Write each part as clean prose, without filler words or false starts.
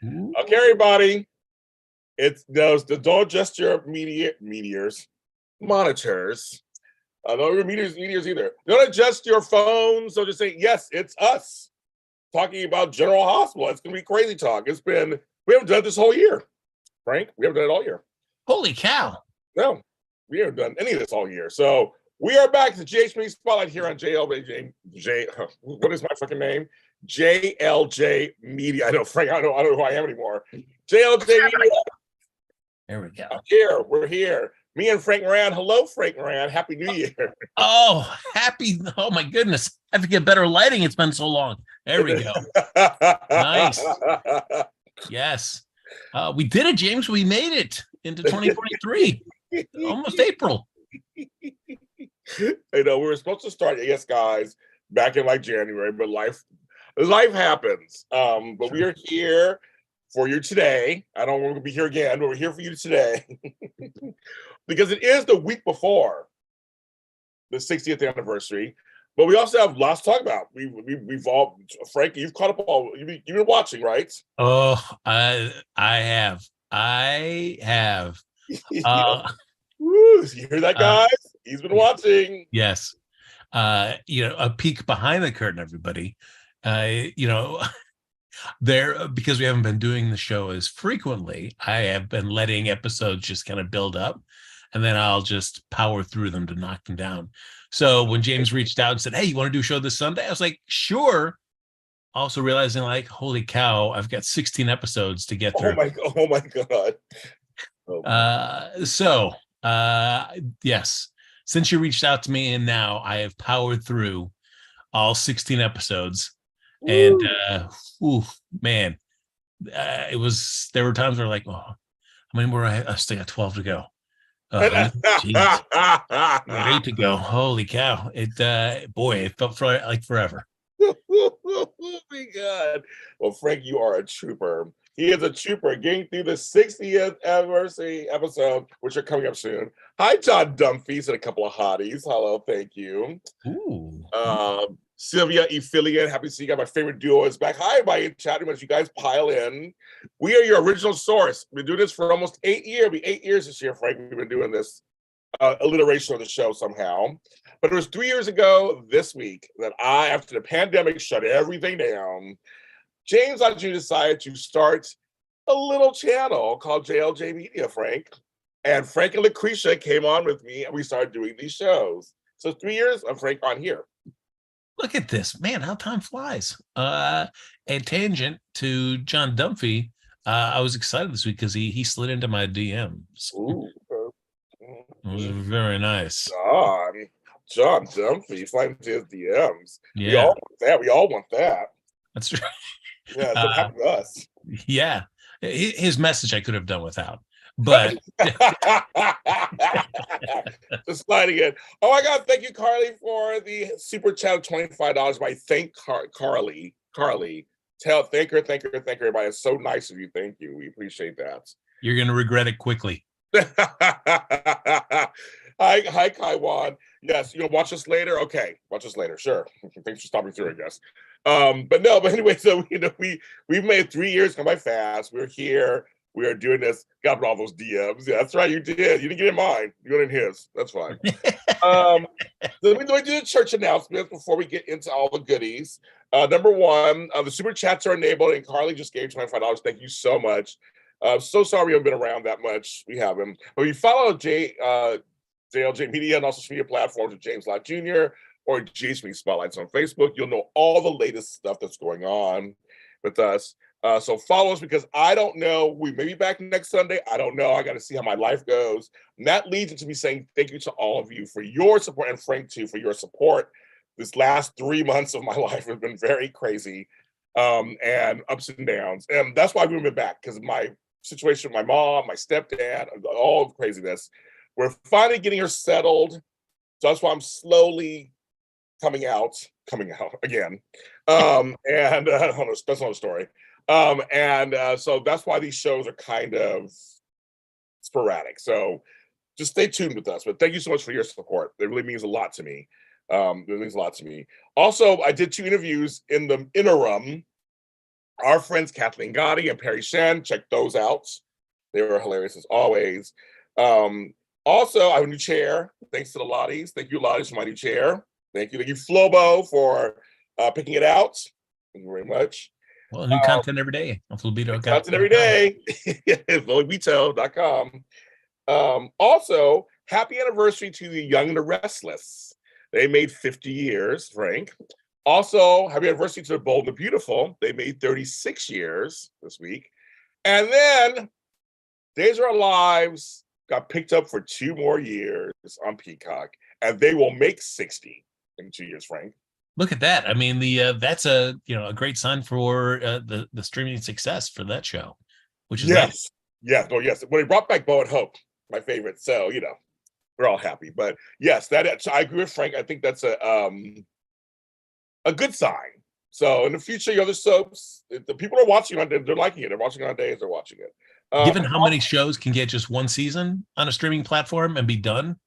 Ooh. Okay, everybody. It's those don't adjust your monitors. Don't your meteors either. Don't adjust your phones. So just say yes, it's us talking about General Hospital. It's gonna be crazy talk. We haven't done it this whole year, Frank. We haven't done it all year. Holy cow! No, we haven't done any of this all year. So we are back to JHP Spotlight here on what is my fucking name? JLJ Media. I know, Frank. I don't know who I am anymore. JLJ Media. There we go. Here, we're here. Me and Frank Moran. Hello, Frank Moran. Happy New Year. Oh, happy. Oh, my goodness. I have to get better lighting. It's been so long. There we go. Nice. Yes. We did it, James. We made it into 2023. Almost April. I know we were supposed to start, yes, guys, back in like January, but life happens. But sure. We are here for you today. I don't want to be here again, but we're here for you today because it is the week before the 60th anniversary. But we also have lots to talk about. We've all, Frank, you've caught up all. You've been watching, right? Oh, I have. Woo, you hear that, guys? He's been watching. Yes. A peek behind the curtain, everybody. There, because we haven't been doing the show as frequently, I have been letting episodes just kind of build up, and then I'll just power through them to knock them down. So when James reached out and said, "Hey, you want to do a show this Sunday?" I was like, "Sure." Also realizing, like, holy cow, I've got 16 episodes to get through. Oh my god. Yes, since you reached out to me, and now I have powered through all 16 episodes. And man, there were times where like, oh, how many more? I still got 12 to go. 8 to go. Holy cow! It felt like forever. Oh my god! Well, Frank, you are a trooper. He is a trooper, getting through the 60th anniversary episode, which are coming up soon. Hi, John Dumfries and a couple of hotties. Hello, thank you. Ooh. Sylvia Ephilian, happy to see you guys. My favorite duo is back. Hi, everybody, chatting as you guys pile in. We are your original source. We've been doing this for almost 8 years. It'll be 8 years this year, Frank. We've been doing this alliteration of the show somehow. But it was 3 years ago this week that after the pandemic shut everything down, James and you decided to start a little channel called JLJ Media, Frank. And Frank and Lucretia came on with me, and we started doing these shows. So 3 years of Frank on here. Look at this, man, how time flies. A tangent to John Dunphy. I was excited this week because he slid into my DMs. Ooh. It was very nice. John Dunphy slid into his DMs. Yeah. We all want that. That's right. Yeah, it's happened to us. Yeah. His message I could have done without. But just sliding in. Oh my god, thank you, Carly, for the super chat of $25. I thank Carly. Thank her, everybody. It's so nice of you. Thank you. We appreciate that. You're gonna regret it quickly. Hi, Kaiwan. Yes, you'll watch us later. Okay, watch us later. Sure. Thanks for stopping through, I guess. But anyway, so we've made 3 years come by fast. We're here. We are doing this. Got all those DMs. Yeah, that's right. You did. You didn't get in mine. You got in his. That's fine. So we do the church announcements before we get into all the goodies. Number one, the super chats are enabled, and Carly just gave $25. Thank you so much. So sorry we haven't been around that much. We haven't. But you follow JLJ Media and all social media platforms of James Lott Jr. or JHP Spotlights on Facebook. You'll know all the latest stuff that's going on with us. So follow us, because I don't know. We may be back next Sunday. I don't know. I got to see how my life goes. And that leads into me saying thank you to all of you for your support, and Frank too for your support. This last 3 months of my life have been very crazy, and ups and downs. And that's why we've been back, because of my situation with my mom, my stepdad, all the craziness. We're finally getting her settled. So that's why I'm slowly coming out again. And that's another story. So that's why these shows are kind of sporadic. So just stay tuned with us. But thank you so much for your support. It really means a lot to me. Also, I did 2 interviews in the interim Our friends Kathleen Gotti and Perry Shen, check those out. They were hilarious as always. Also, I have a new chair. Thanks to the Lotties. Thank you, Lotties, for my new chair. Thank you, Flobo, for picking it out. Thank you very much. Well, new content every day on Flobito. Content every day. Flobito.com. Also, happy anniversary to the Young and the Restless. They made 50 years, Frank. Also, happy anniversary to the Bold and the Beautiful. They made 36 years this week. And then Days of Our Lives got picked up for 2 more years on Peacock, and they will make 60 in 2 years, Frank. Look at that. I mean, that's a great sign for the streaming success for that show, which is yes. Well, yes. When they brought back Bo and Hope, my favorite, so we're all happy. But yes, I agree with Frank. I think that's a good sign. So in the future, other soaps, the people are watching on, they're liking it. They're watching on days. They're watching it. Given how many shows can get just one season on a streaming platform and be done,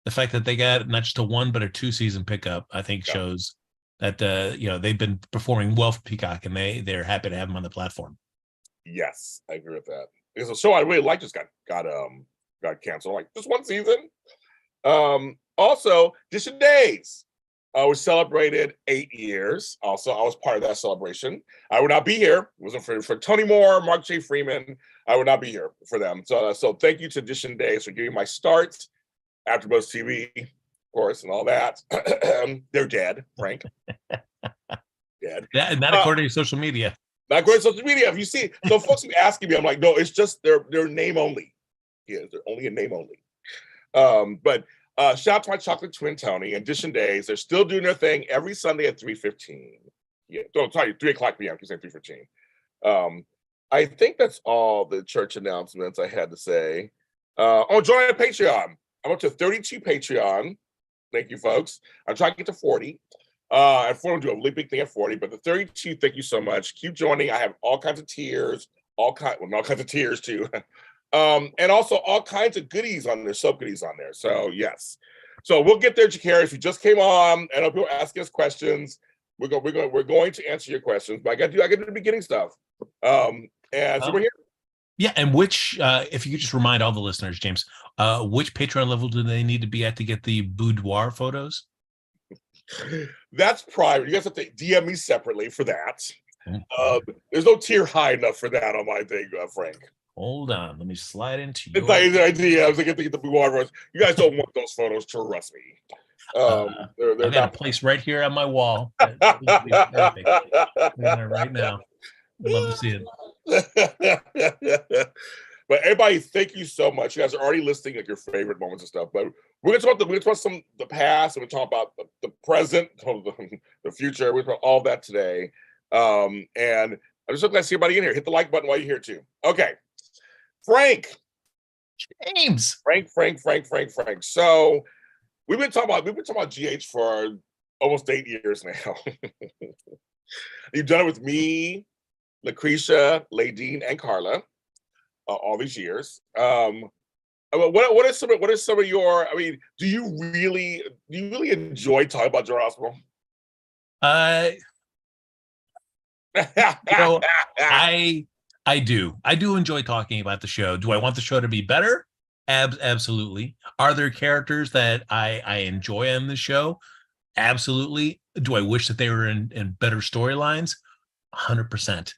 the fact that they got not just a 1 but a 2 season pickup, I think shows that they've been performing well for Peacock, and they're happy to have them on the platform. Yes, I agree with that. Because a show I really liked just got canceled. Like just 1 season. Also, Dish and Days. We celebrated 8 years. Also, I was part of that celebration. I would not be here. It wasn't for Tony Moore, Mark J. Freeman. I would not be here for them. So thank you to Dish and Days for giving my start. AfterBuzz TV, of course, and all that. They're dead, Frank. Dead. Not according to social media. Not according to social media. If you see, so folks keep asking me, I'm like, no, it's just their name only. Yeah, they're only a name only. But shout out to my chocolate twin Tony and Dish and Days. They're still doing their thing every Sunday at 3:15. Yeah, don't tell you 3:00 p.m. because it's 3:15. I think that's all the church announcements I had to say. Join our Patreon. I'm up to 32 Patreon. Thank you, folks. I'm trying to get to 40. At 40, I'll do a really big thing at 40, but the 32, thank you so much. Keep joining. I have all kinds of tiers, all kinds of tiers too. And also all kinds of goodies on there, sub goodies on there. So yes. So we'll get there, Jakari. If you just came on and people asking us questions, we're going to answer your questions, but I got to do the beginning stuff. So we're here. Yeah, and which, if you could just remind all the listeners, James, which Patreon level do they need to be at to get the boudoir photos? That's private. You guys have to DM me separately for that. There's no tier high enough for that on my thing, Frank. Hold on, let me slide into your... It's like the idea. I was like, I get the boudoir photos. You guys don't want those photos, trust me. They're not placed right here on my wall. Right now. Love to see it. But everybody, thank you so much. You guys are already listing like your favorite moments and stuff. But we're gonna talk about the past, and we're talk about the present, the future. We're talk about all that today. And I'm just so glad to see everybody in here. Hit the like button while you're here too. Okay, Frank, James, Frank. So we've been talking about GH for almost 8 years now. You've done it with me, Lucretia, Ladine, and Carla. All these years. What are some of your? I mean, do you really enjoy talking about General Hospital? I do enjoy talking about the show. Do I want the show to be better? Absolutely. Are there characters that I enjoy on the show? Absolutely. Do I wish that they were in better storylines? 100%.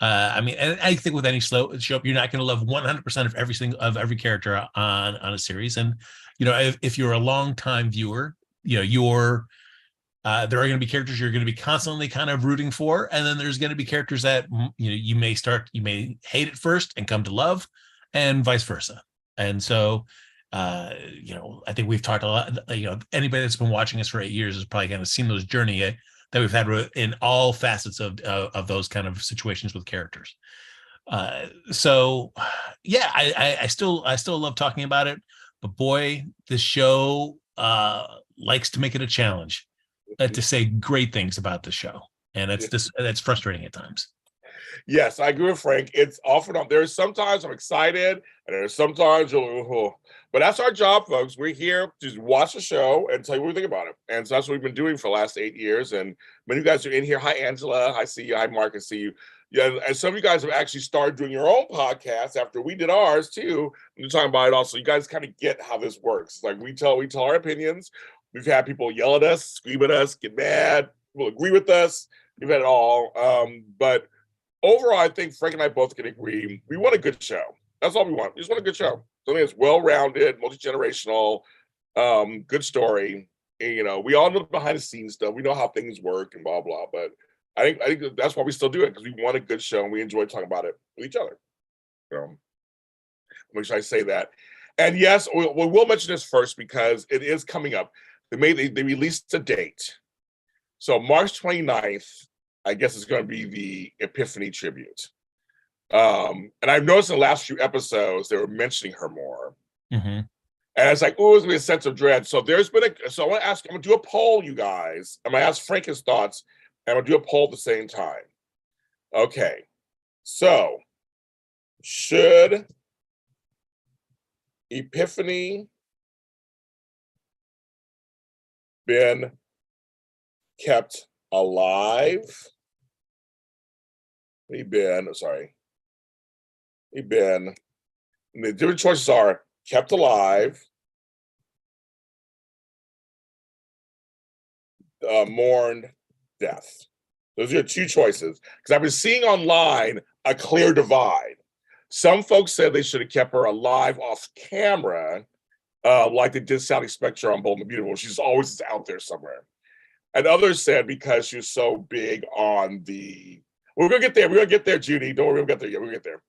I mean, and I think with any show, you're not going to love 100% of every character on a series. And if you're a longtime viewer, there are going to be characters you're going to be constantly kind of rooting for, and then there's going to be characters that you may hate at first and come to love, and vice versa. And so, I think we've talked a lot. Anybody that's been watching us for 8 years has probably kind of seen those journey that we've had in all facets of those kind of situations with characters. So yeah, I still love talking about it, but boy, this show likes to make it a challenge to say great things about the show. And that's frustrating at times. Yes, I agree with Frank. It's often there's sometimes I'm excited, and there's sometimes but that's our job, folks. We're here to watch the show and tell you what we think about it. And so that's what we've been doing for the last 8 years. And many of you guys are in here. Hi, Angela. I see you. Hi, Mark. I see you. Yeah, and some of you guys have actually started doing your own podcast after we did ours too. We're talking about it also. You guys kind of get how this works. Like we tell our opinions. We've had people yell at us, scream at us, get mad, people agree with us. We've had it all. But overall, I think Frank and I both can agree. We want a good show. That's all we want. We just want a good show. Something that's well-rounded, multi-generational, good story. And, we all know the behind the scenes stuff. We know how things work and blah, blah. But I think that's why we still do it, because we want a good show and we enjoy talking about it with each other. So make sure I say that. And yes, we'll mention this first because it is coming up. They released a date. So March 29th, I guess it's going to be the Epiphany tribute. And I've noticed in the last few episodes, they were mentioning her more. Mm-hmm. And it's like, oh, it's going to be a sense of dread. So so I want to ask, I'm going to do a poll, you guys. I'm going to ask Frank his thoughts. And I'm going to do a poll at the same time. Okay. So, should Epiphany been kept alive? The different choices are kept alive, mourned, death. Those are your two choices. Because I've been seeing online a clear divide. Some folks said they should have kept her alive off camera, like they did Sally Spectre on Bold and the Beautiful. She's always out there somewhere. And others said because she was so big on the... We're going to get there. We're going to get there, Judy. Don't worry, we'll get there. Yeah, we'll get there.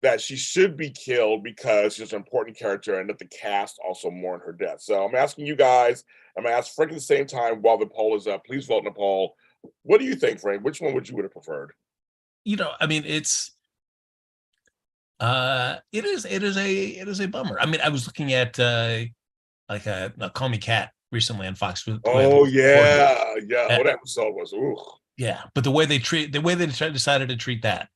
That she should be killed because she's an important character and that the cast also mourn her death. So I'm asking you guys, I'm going to ask Frank at the same time while the poll is up. Please vote in the poll. What do you think, Frank? Which one would you have preferred? I mean, it is a bummer. I mean, I was looking at like a Call Me Cat recently on Fox. Oh yeah. What episode was? Ooh. Yeah, but the way they decided to treat that,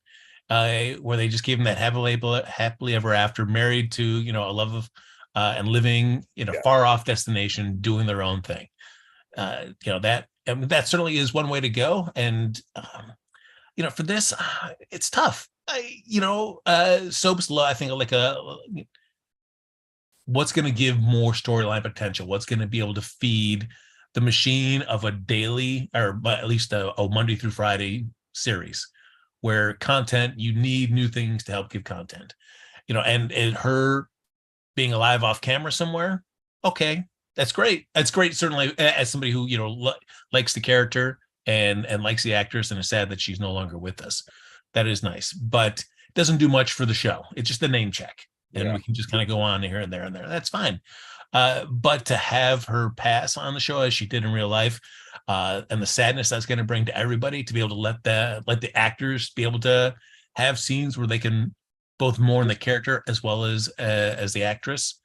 where they just gave him that happily ever after, married to a love of and living in a far off destination, doing their own thing. That certainly is one way to go. And for this, it's tough. Soaps, I think, like what's going to give more storyline potential? What's going to be able to feed the machine of a daily, or at least a Monday through Friday series, where you need new things to help give content, and her being alive off camera somewhere. Okay, that's great. That's great. Certainly, as somebody who likes the character and likes the actress and is sad that she's no longer with us, that is nice. But it doesn't do much for the show. It's just a name check, and we can just kind of go on here and there and there. That's fine. But to have her pass on the show as she did in real life, and the sadness that's going to bring to everybody, to be able to let the actors be able to have scenes where they can both mourn the character as well as the actress,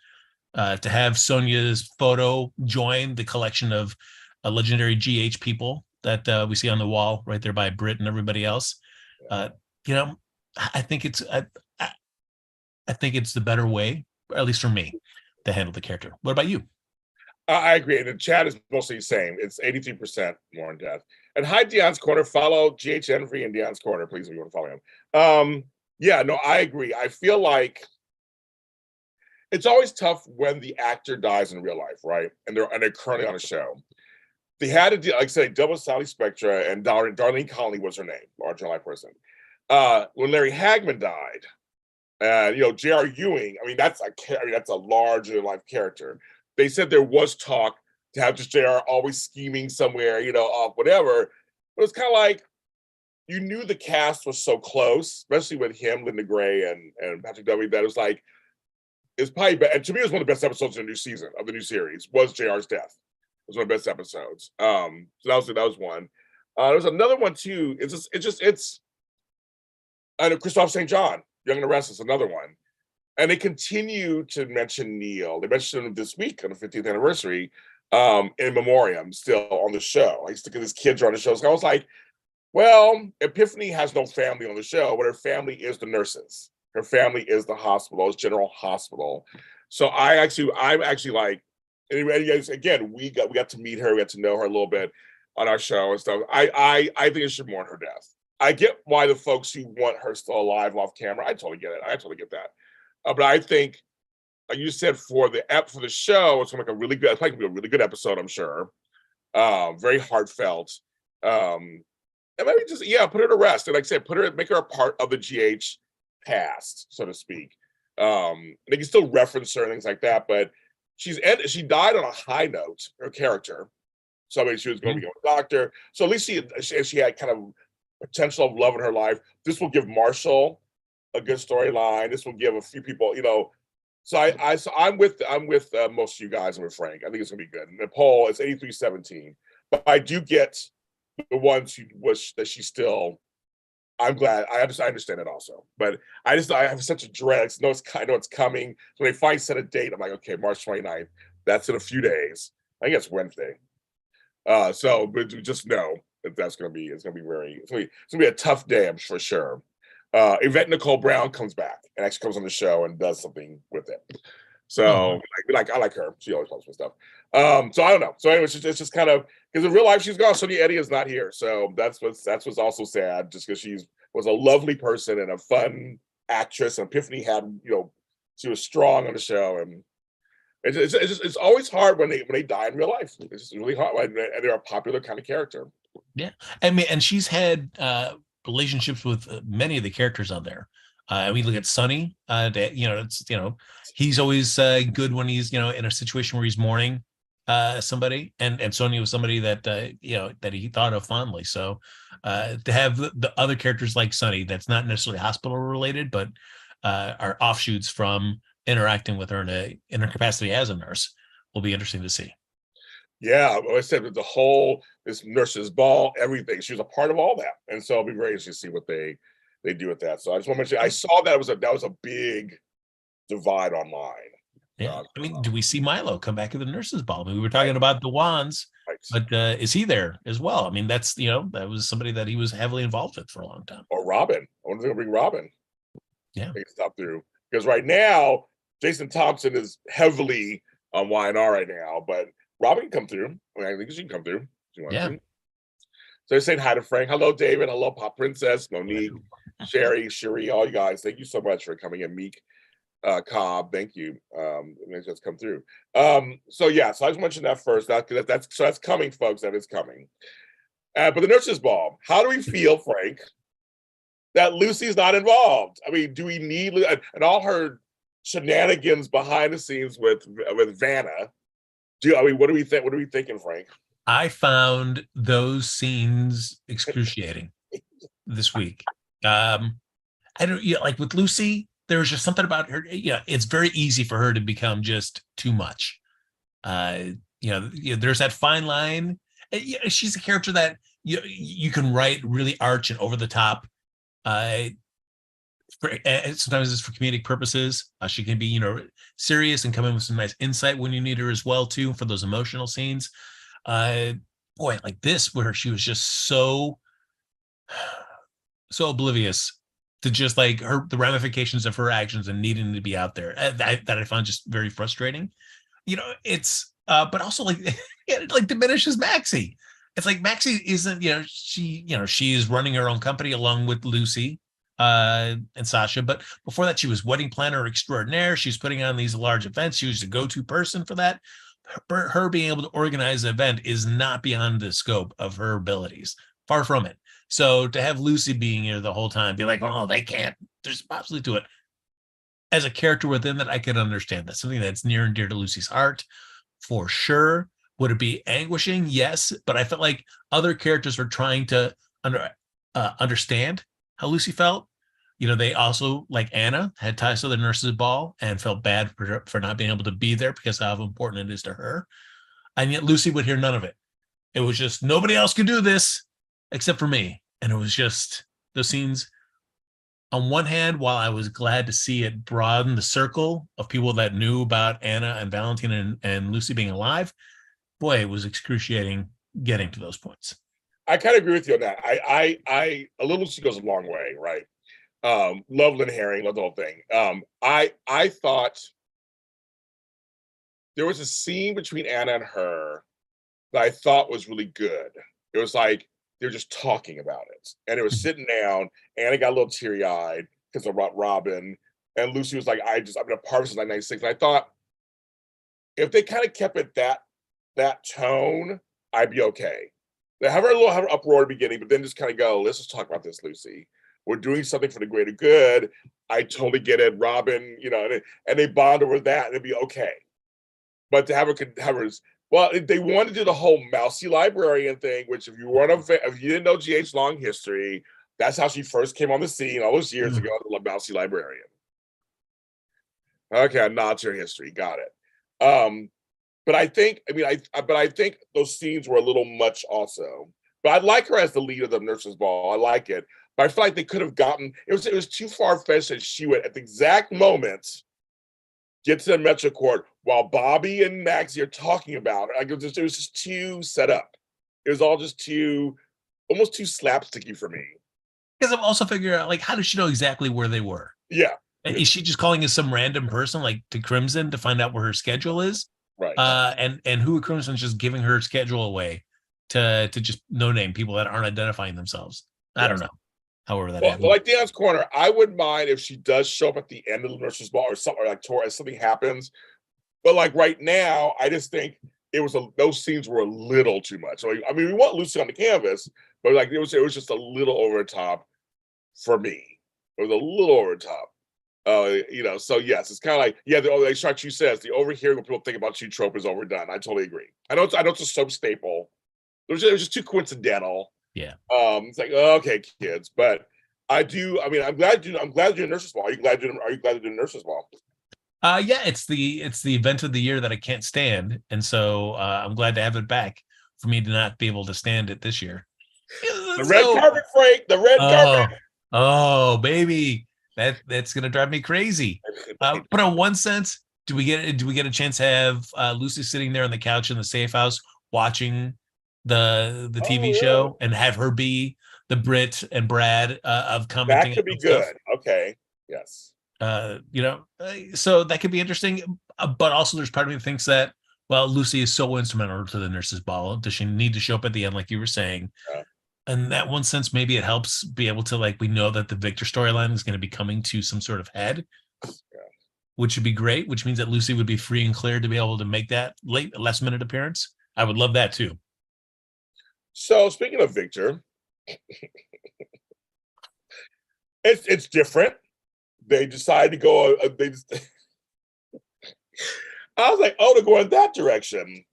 to have Sonia's photo join the collection of legendary GH people that we see on the wall right there by Britt and everybody else. I think it's the better way, or at least for me, to handle the character. What about you? I agree. And the chat is mostly the same. It's 83% more in death. And hi, Dion's Corner. Follow GH Envy in Dion's Corner, please, if you want to follow him. I agree. I feel like it's always tough when the actor dies in real life, right? And they're currently on a show. They had to do, like I said, double Sally Spectra, and Darlene Conley was her name, larger life person. When Larry Hagman died, J.R. Ewing, I mean, that's a larger life character. They said there was talk to have just JR always scheming somewhere, off whatever. But it's kind of like, you knew the cast was so close, especially with him, Linda Gray, and Patrick W., that it was like, it's probably bad. And to me, it was one of the best episodes of the new season, of the new series, was JR's death. It was one of the best episodes. So that was one. There's another one too. I know Christophe St. John, Young and the Restless, another one. And they continue to mention Neil. They mentioned him this week on the 50th anniversary, in memoriam, still on the show. I used to get his kids are on the show. So I was like, well, Epiphany has no family on the show, but her family is the nurses. Her family is the hospital, it's General Hospital. So I'm actually like, again, we got to meet her, we got to know her a little bit. on our show and stuff. I think it should mourn her death. I get why the folks who want her still alive off camera. I totally get it. I totally get that. But I think, like you said, for the show, it's gonna make a really good. It's probably gonna be a really good episode. I'm sure. Very heartfelt. And maybe just put her to rest. And like I said, make her a part of the GH past, so to speak. They can still reference her and things like that, but she died on a high note, her character. So I mean, she was going to be a doctor. So at least she had kind of potential of love in her life. This will give Marshall a good storyline. This will give a few people, So I'm with most of you guys and with Frank. I think it's gonna be good. And the poll is 83-17, but I do get the ones who wish that she's still. I'm glad. I understand it also, but I have such a dread. I know it's coming. So when they finally set a date, I'm like, okay, March 29th. That's in a few days. I think it's Wednesday. So but just know that it's gonna be a tough day, I'm for sure. Yvette Nicole Brown comes back and actually comes on the show and does something with it. So I like her. She always posts with stuff. So I don't know. So anyway, it's just kind of because in real life she's gone. Sonia Eddy is not here. So that's what's also sad, just because she was a lovely person and a fun actress. And Epiphany had, she was strong on the show, and it's always hard when they die in real life. It's just really hard, and they're a popular kind of character. Yeah, I mean, and she's had relationships with many of the characters on there. We look at Sonny. He's always good when he's in a situation where he's mourning somebody, and Sonny was somebody that that he thought of fondly. So to have the other characters like Sonny, that's not necessarily hospital related, but are offshoots from interacting with her in her capacity as a nurse, will be interesting to see. Yeah, well, I said this nurse's ball, everything. She was a part of all that, and so it'll be very interesting to see what they do with that. So I just want to mention, I saw that was a big divide online. Yeah, I mean, do we see Milo come back to the nurse's ball? I mean, we were talking about the wands, but is he there as well? I mean, that's that was somebody that he was heavily involved with for a long time. Or Robin. I wonder if they'll bring Robin. Yeah, they stop through, because right now Jason Thompson is heavily on YNR right now, but Robin can come through. I think she can come through if she wants to. So they're saying hi to Frank. Hello, David. Hello, Pop Princess, Monique, Sherry, Cherie, all you guys. Thank you so much for coming in. Meek, Cobb, thank you. It just come through. So I just mentioned that first. That's coming, folks. That is coming. But the nurses' ball. How do we feel, Frank, that Lucy's not involved? I mean, do we need and all her shenanigans behind the scenes with Vanna? What do we think? What are we thinking, Frank? I found those scenes excruciating this week. I don't like with Lucy. There was just something about her. It's very easy for her to become just too much. There's that fine line. She's a character that you can write really arch and over the top. Sometimes it's for comedic purposes. She can be, serious and come in with some nice insight when you need her as well too, for those emotional scenes. Like this, where she was just so oblivious to just like the ramifications of her actions and needing to be out there, that I found just very frustrating. It's but also it like diminishes Maxie. It's like Maxie isn't, she is running her own company along with Lucy and Sasha, but before that she was wedding planner extraordinaire. She's putting on these large events. She was the go-to person for that. Her being able to organize an event is not beyond the scope of her abilities, far from it. So to have Lucy being here the whole time, be like, oh, they can't, there's possibly to it, as a character within that, I could understand. That's something that's near and dear to Lucy's heart, for sure. Would it be anguishing? Yes, but I felt like other characters were trying to understand how Lucy felt. They also, like Anna, had ties to the nurse's ball and felt bad for not being able to be there because of how important it is to her. And yet Lucy would hear none of it. It was just, nobody else could do this except for me. And it was just those scenes. On one hand, while I was glad to see it broaden the circle of people that knew about Anna and Valentine and Lucy being alive, boy, it was excruciating getting to those points. I kind of agree with you on that. I a little Lucy goes a long way, right? Love Lynn Herring, love the whole thing. I thought there was a scene between Anna and her that I thought was really good. It was like they're just talking about it, and it was sitting down. Annie got a little teary eyed because of Robin, and Lucy was like, I've been a part of since like '96. And I thought if they kind of kept it that tone, I'd be okay. They have an uproar at the beginning, but then just kind of go, let's just talk about this, Lucy. We're doing something for the greater good. I totally get it, Robin. And they bond over that, and it'd be okay. But to have her, well, they wanted to do the whole mousy librarian thing, which if you didn't know GH long history, that's how she first came on the scene all those years ago. The mousy librarian. Okay, not your history. Got it. But I think those scenes were a little much also. But I like her as the lead of the nurses' ball. I like it. But I feel like they could have gotten it was too far-fetched that she would at the exact moment get to the Metro Court while Bobby and Maxie are talking about it. Like it was just too set up. It was all just almost too slapsticky for me. Because I'm also figuring out, like, how does she know exactly where they were? Yeah. Is she just calling us some random person, like to Crimson, to find out where her schedule is? Right. And who at Crimson's just giving her schedule away to just no-name people that aren't identifying themselves? I don't know. However that happens. Well, like Dan's Corner, I wouldn't mind if she does show up at the end of the nurse's ball or something, or like as something happens. But like right now, I just think those scenes were a little too much. Like, I mean, we want Lucy on the canvas, but like it was just a little over the top for me. It was a little over the top. So yes, it's kind of like, like Charchu says, the overhearing when people think about you trope is overdone. I totally agree. I know it's a soap staple. It was just too coincidental. Yeah. It's like, okay, kids, but I'm glad you're doing nurses ball. Are you glad you're doing nurses ball? Yeah, it's the event of the year that I can't stand, and so I'm glad to have it back for me to not be able to stand it this year. The red carpet, Frank. The red carpet. Oh, baby, that's gonna drive me crazy. But in one sense, do we get a chance to have Lucy sitting there on the couch in the safe house watching the TV show and have her be the Brit and Brad of commenting? That could be good. Stuff. Okay. Yes. So that could be interesting. But also, there's part of me that thinks that, well, Lucy is so instrumental to the nurses' ball. Does she need to show up at the end, like you were saying? And that one sense, maybe it helps be able to, like, we know that the Victor storyline is going to be coming to some sort of head, which would be great, which means that Lucy would be free and clear to be able to make that last minute appearance. I would love that too. So speaking of Victor, it's different. They decided to go. I was like, they're going that direction.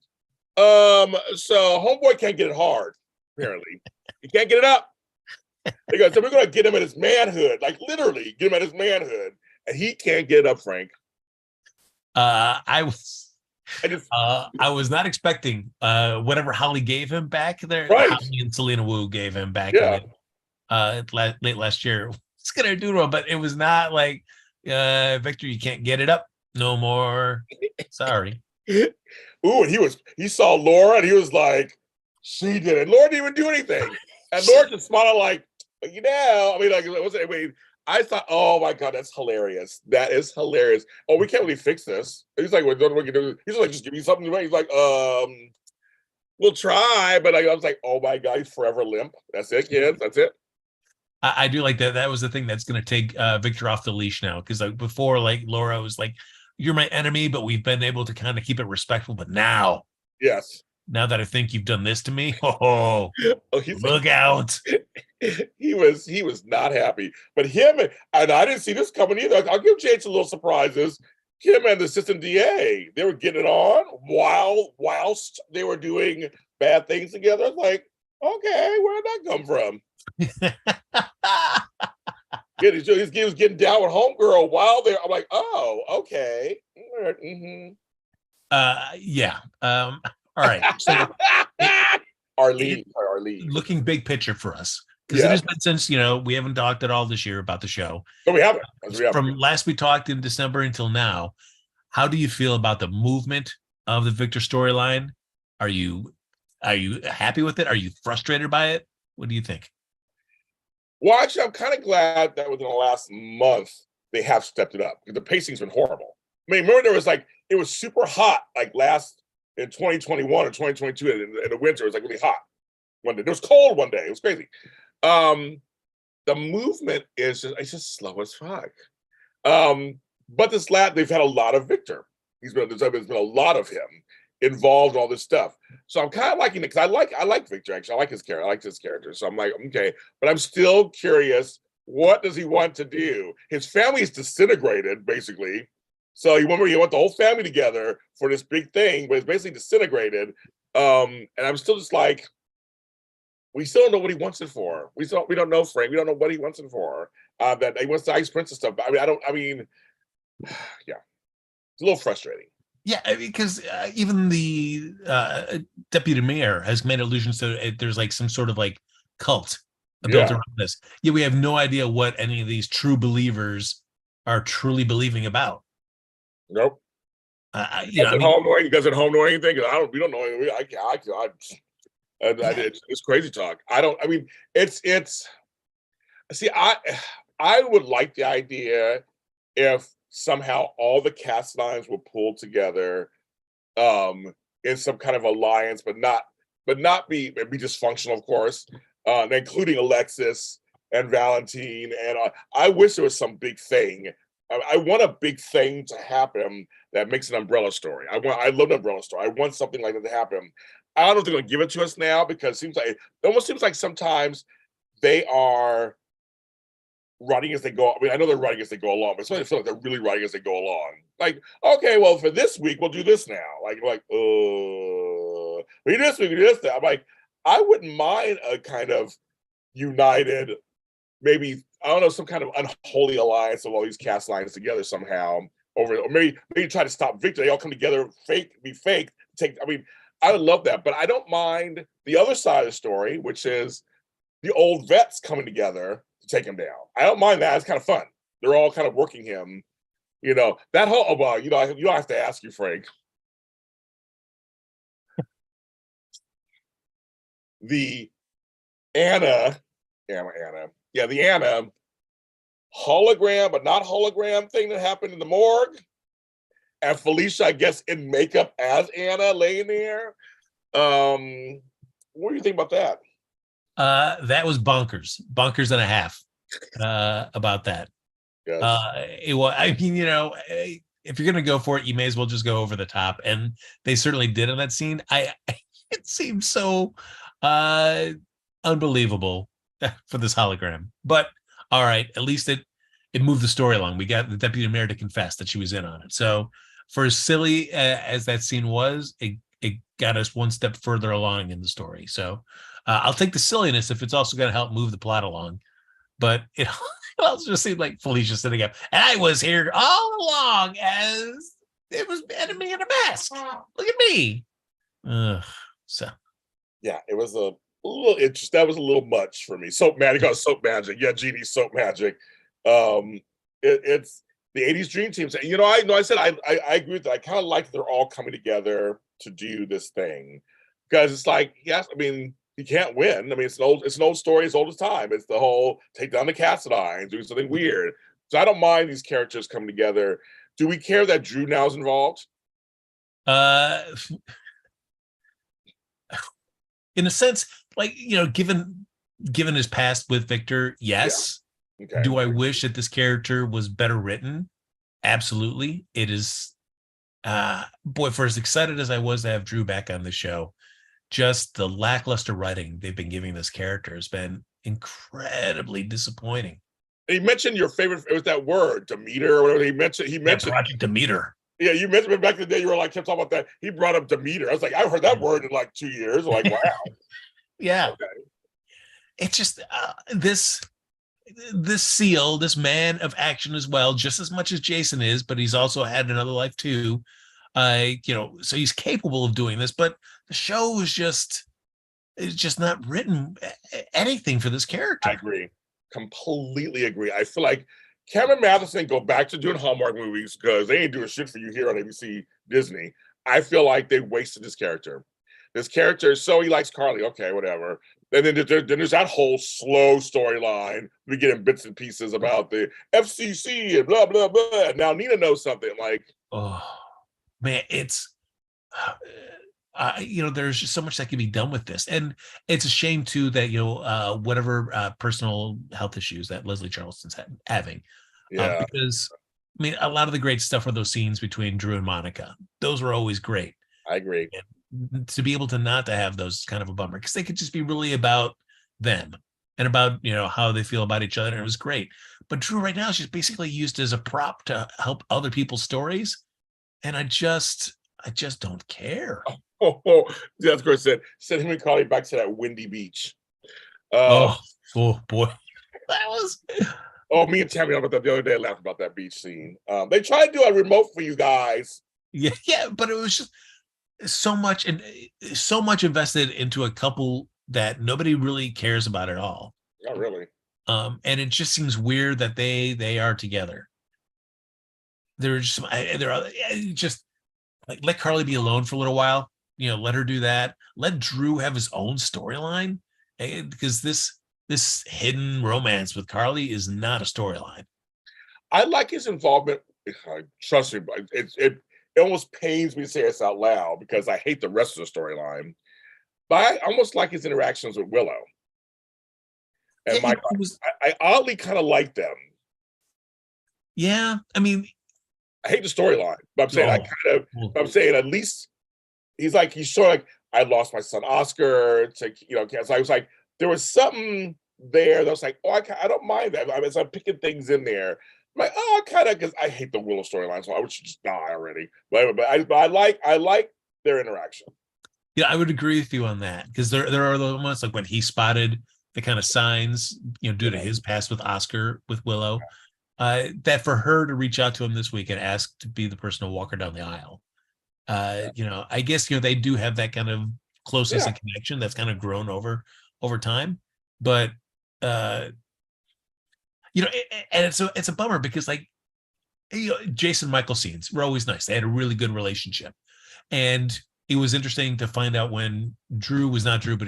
So homeboy can't get it hard. Apparently, he can't get it up. They go, so we're going to get him at his manhood, like literally get him at his manhood, and he can't get it up. Frank, I was not expecting whatever Holly gave him back there. Right. Holly and Selena Wu gave him back. Late last year. It's gonna do to him, but it was not like Victor, you can't get it up no more. Sorry. Ooh, and he saw Laura and he was like, she did it. Laura didn't even do anything. And Laura just smiled like, I thought, oh my God, that's hilarious. That is hilarious. Oh, we can't really fix this. He's like, what we can do? He's like, just give me something. He's like, we'll try. But I was like, oh my God, he's forever limp. That's it, kids. That's it. I do like that. That was the thing that's going to take Victor off the leash now. Because like before, like Laura was like, you're my enemy, but we've been able to kind of keep it respectful. But now, yes, now that I think you've done this to me, look out. He was not happy. But him, and I didn't see this coming either. I'll give James a little surprises. Him and the assistant DA, they were getting it on whilst they were doing bad things together. I was like, okay, where did that come from? He was getting down with homegirl while they're. I'm like, oh, okay. Mm-hmm. Yeah. All right. So Arlene. Looking big picture for us. Because it has been since, we haven't talked at all this year about the show. No, we haven't. From last we talked in December until now, how do you feel about the movement of the Victor storyline? Are you happy with it? Are you frustrated by it? What do you think? Well, actually, I'm kind of glad that within the last month they have stepped it up. The pacing's been horrible. I mean, remember it was super hot like last in 2021 or 2022 in the winter. It was like really hot. one day. It was cold one day. It was crazy. The movement is just slow as fuck. But they've had a lot of Victor. There's been a lot of him involved in all this stuff. So I'm kind of liking it because I like Victor, actually. I like his character. I like his character. So I'm like, okay, but I'm still curious. What does he want to do? His family is disintegrated, basically. So you want the whole family together for this big thing, but it's basically disintegrated. And I'm still just like, we still don't know what he wants it for. We don't know, Frank. We don't know what he wants it for. That he wants the Ice Princess stuff. But yeah, it's a little frustrating. Yeah, because even the deputy mayor has made allusions to there's like some sort of like cult built around this. Yeah, we have no idea what any of these true believers are truly believing about. Nope. You guys at home know anything? We don't know anything. It's crazy talk. See, I would like the idea if somehow all the Cassadines were pulled together in some kind of alliance, but not be dysfunctional, of course, including Alexis and Valentine. And I wish there was some big thing. I want a big thing to happen that makes an umbrella story. I love an umbrella story. I want something like that to happen. I don't know if they're going to give it to us now because it almost seems like sometimes they are writing as they go. I mean, I know they're writing as they go along, but sometimes I feel like they're really writing as they go along. Like, okay, well, for this week, we'll do this now. We do this week, we do this now. I'm like, I wouldn't mind a kind of united, maybe, I don't know, some kind of unholy alliance of all these cast lines together somehow. Or maybe try to stop Victor. They all come together, be fake. I would love that, but I don't mind the other side of the story, which is the old vets coming together to take him down. I don't mind that. It's kind of fun. They're all kind of working him. That whole, you don't have to ask you, Frank. The Anna hologram, but not hologram thing that happened in the morgue. And Felicia, I guess, in makeup as Anna laying there. What do you think about that? That was bonkers and a half about that. Yes. If you're going to go for it, you may as well just go over the top. And they certainly did in that scene. It seemed so unbelievable for this hologram. But all right, at least it moved the story along. We got the deputy mayor to confess that she was in on it. So for as silly as that scene was, it got us one step further along in the story. So I'll take the silliness if it's also going to help move the plot along. But it also just seemed like Felicia sitting up, and I was here all along as it was enemy in a mask. Look at me. So yeah, it was a little interesting. That was a little much for me. Soap magic, soap magic. Yeah, Genie soap magic. It's the 80s dream team. I said I agree with that. I kind of like they're all coming together to do this thing because it's like, yes, I mean, you can't win. I mean, it's an old story as old as time. It's the whole take down the Cassadine, doing something weird. So I don't mind these characters coming together. Do we care that Drew now is involved? In a sense, like, given his past with Victor, yes. Yeah. Okay. Do I wish that this character was better written? Absolutely. It is, boy, for as excited as I was to have Drew back on the show, just the lackluster writing they've been giving this character has been incredibly disappointing. And you mentioned your favorite, it was that word, Demeter, or whatever he mentioned. Project Demeter. Yeah, you mentioned it back in the day. You were like, kept talking about that. He brought up Demeter. I was like, I've heard that word in like 2 years. I'm like, wow. Yeah. Okay. It's just this SEAL, this man of action as well, just as much as Jason is, but he's also had another life too. So he's capable of doing this, but the show is just not written anything for this character. I agree. Completely agree. I feel like Cameron Matheson go back to doing Hallmark movies because they ain't doing shit for you here on ABC Disney. I feel like they wasted this character. This character, so he likes Carly. Okay, whatever. And then there's that whole slow storyline. We get in bits and pieces about the FCC and blah, blah, blah. And now Nina knows something. Like, oh, man, it's... there's just so much that can be done with this, and it's a shame too that whatever personal health issues that Leslie Charleston's having, Yeah, because I mean a lot of the great stuff were those scenes between Drew and Monica. Those were always great. I agree. And to be able to not to have those is kind of a bummer because they could just be really about them and about how they feel about each other, and it was great. But Drew right now she's basically used as a prop to help other people's stories, and I just don't care. Yeah, of course. Send him and Carly back to that windy beach. Oh boy, that was. Oh, me and Tammy about that the other day. Laughed about that beach scene. They tried to do a remote for you guys. Yeah, but it was just so much and so much invested into a couple that nobody really cares about at all. Not really. And it just seems weird that they are together. They're just like let Carly be alone for a little while. Let her do that. Let Drew have his own storyline, because this hidden romance with Carly is not a storyline. I like his involvement. Trust me, it almost pains me to say this out loud because I hate the rest of the storyline. But I almost like his interactions with Willow and Michael. I oddly kind of like them. Yeah, I mean, I hate the storyline, but I'm saying I'm saying at least he's sort of like, I lost my son Oscar to so I was like, there was something there that was like, oh, I don't mind that. I mean, so I'm picking things in there. I'm like, oh, I kind of, because I hate the Willow storyline, so I would just die already. But I like their interaction. Yeah, I would agree with you on that, because there are the moments like when he spotted the kind of signs, due to his past with Oscar with Willow, that for her to reach out to him this week and ask to be the person to walk her down the aisle. I guess they do have that kind of closeness and connection that's kind of grown over time, but and it's a bummer because Jason Michael scenes were always nice. They had a really good relationship, and it was interesting to find out when Drew was not Drew, but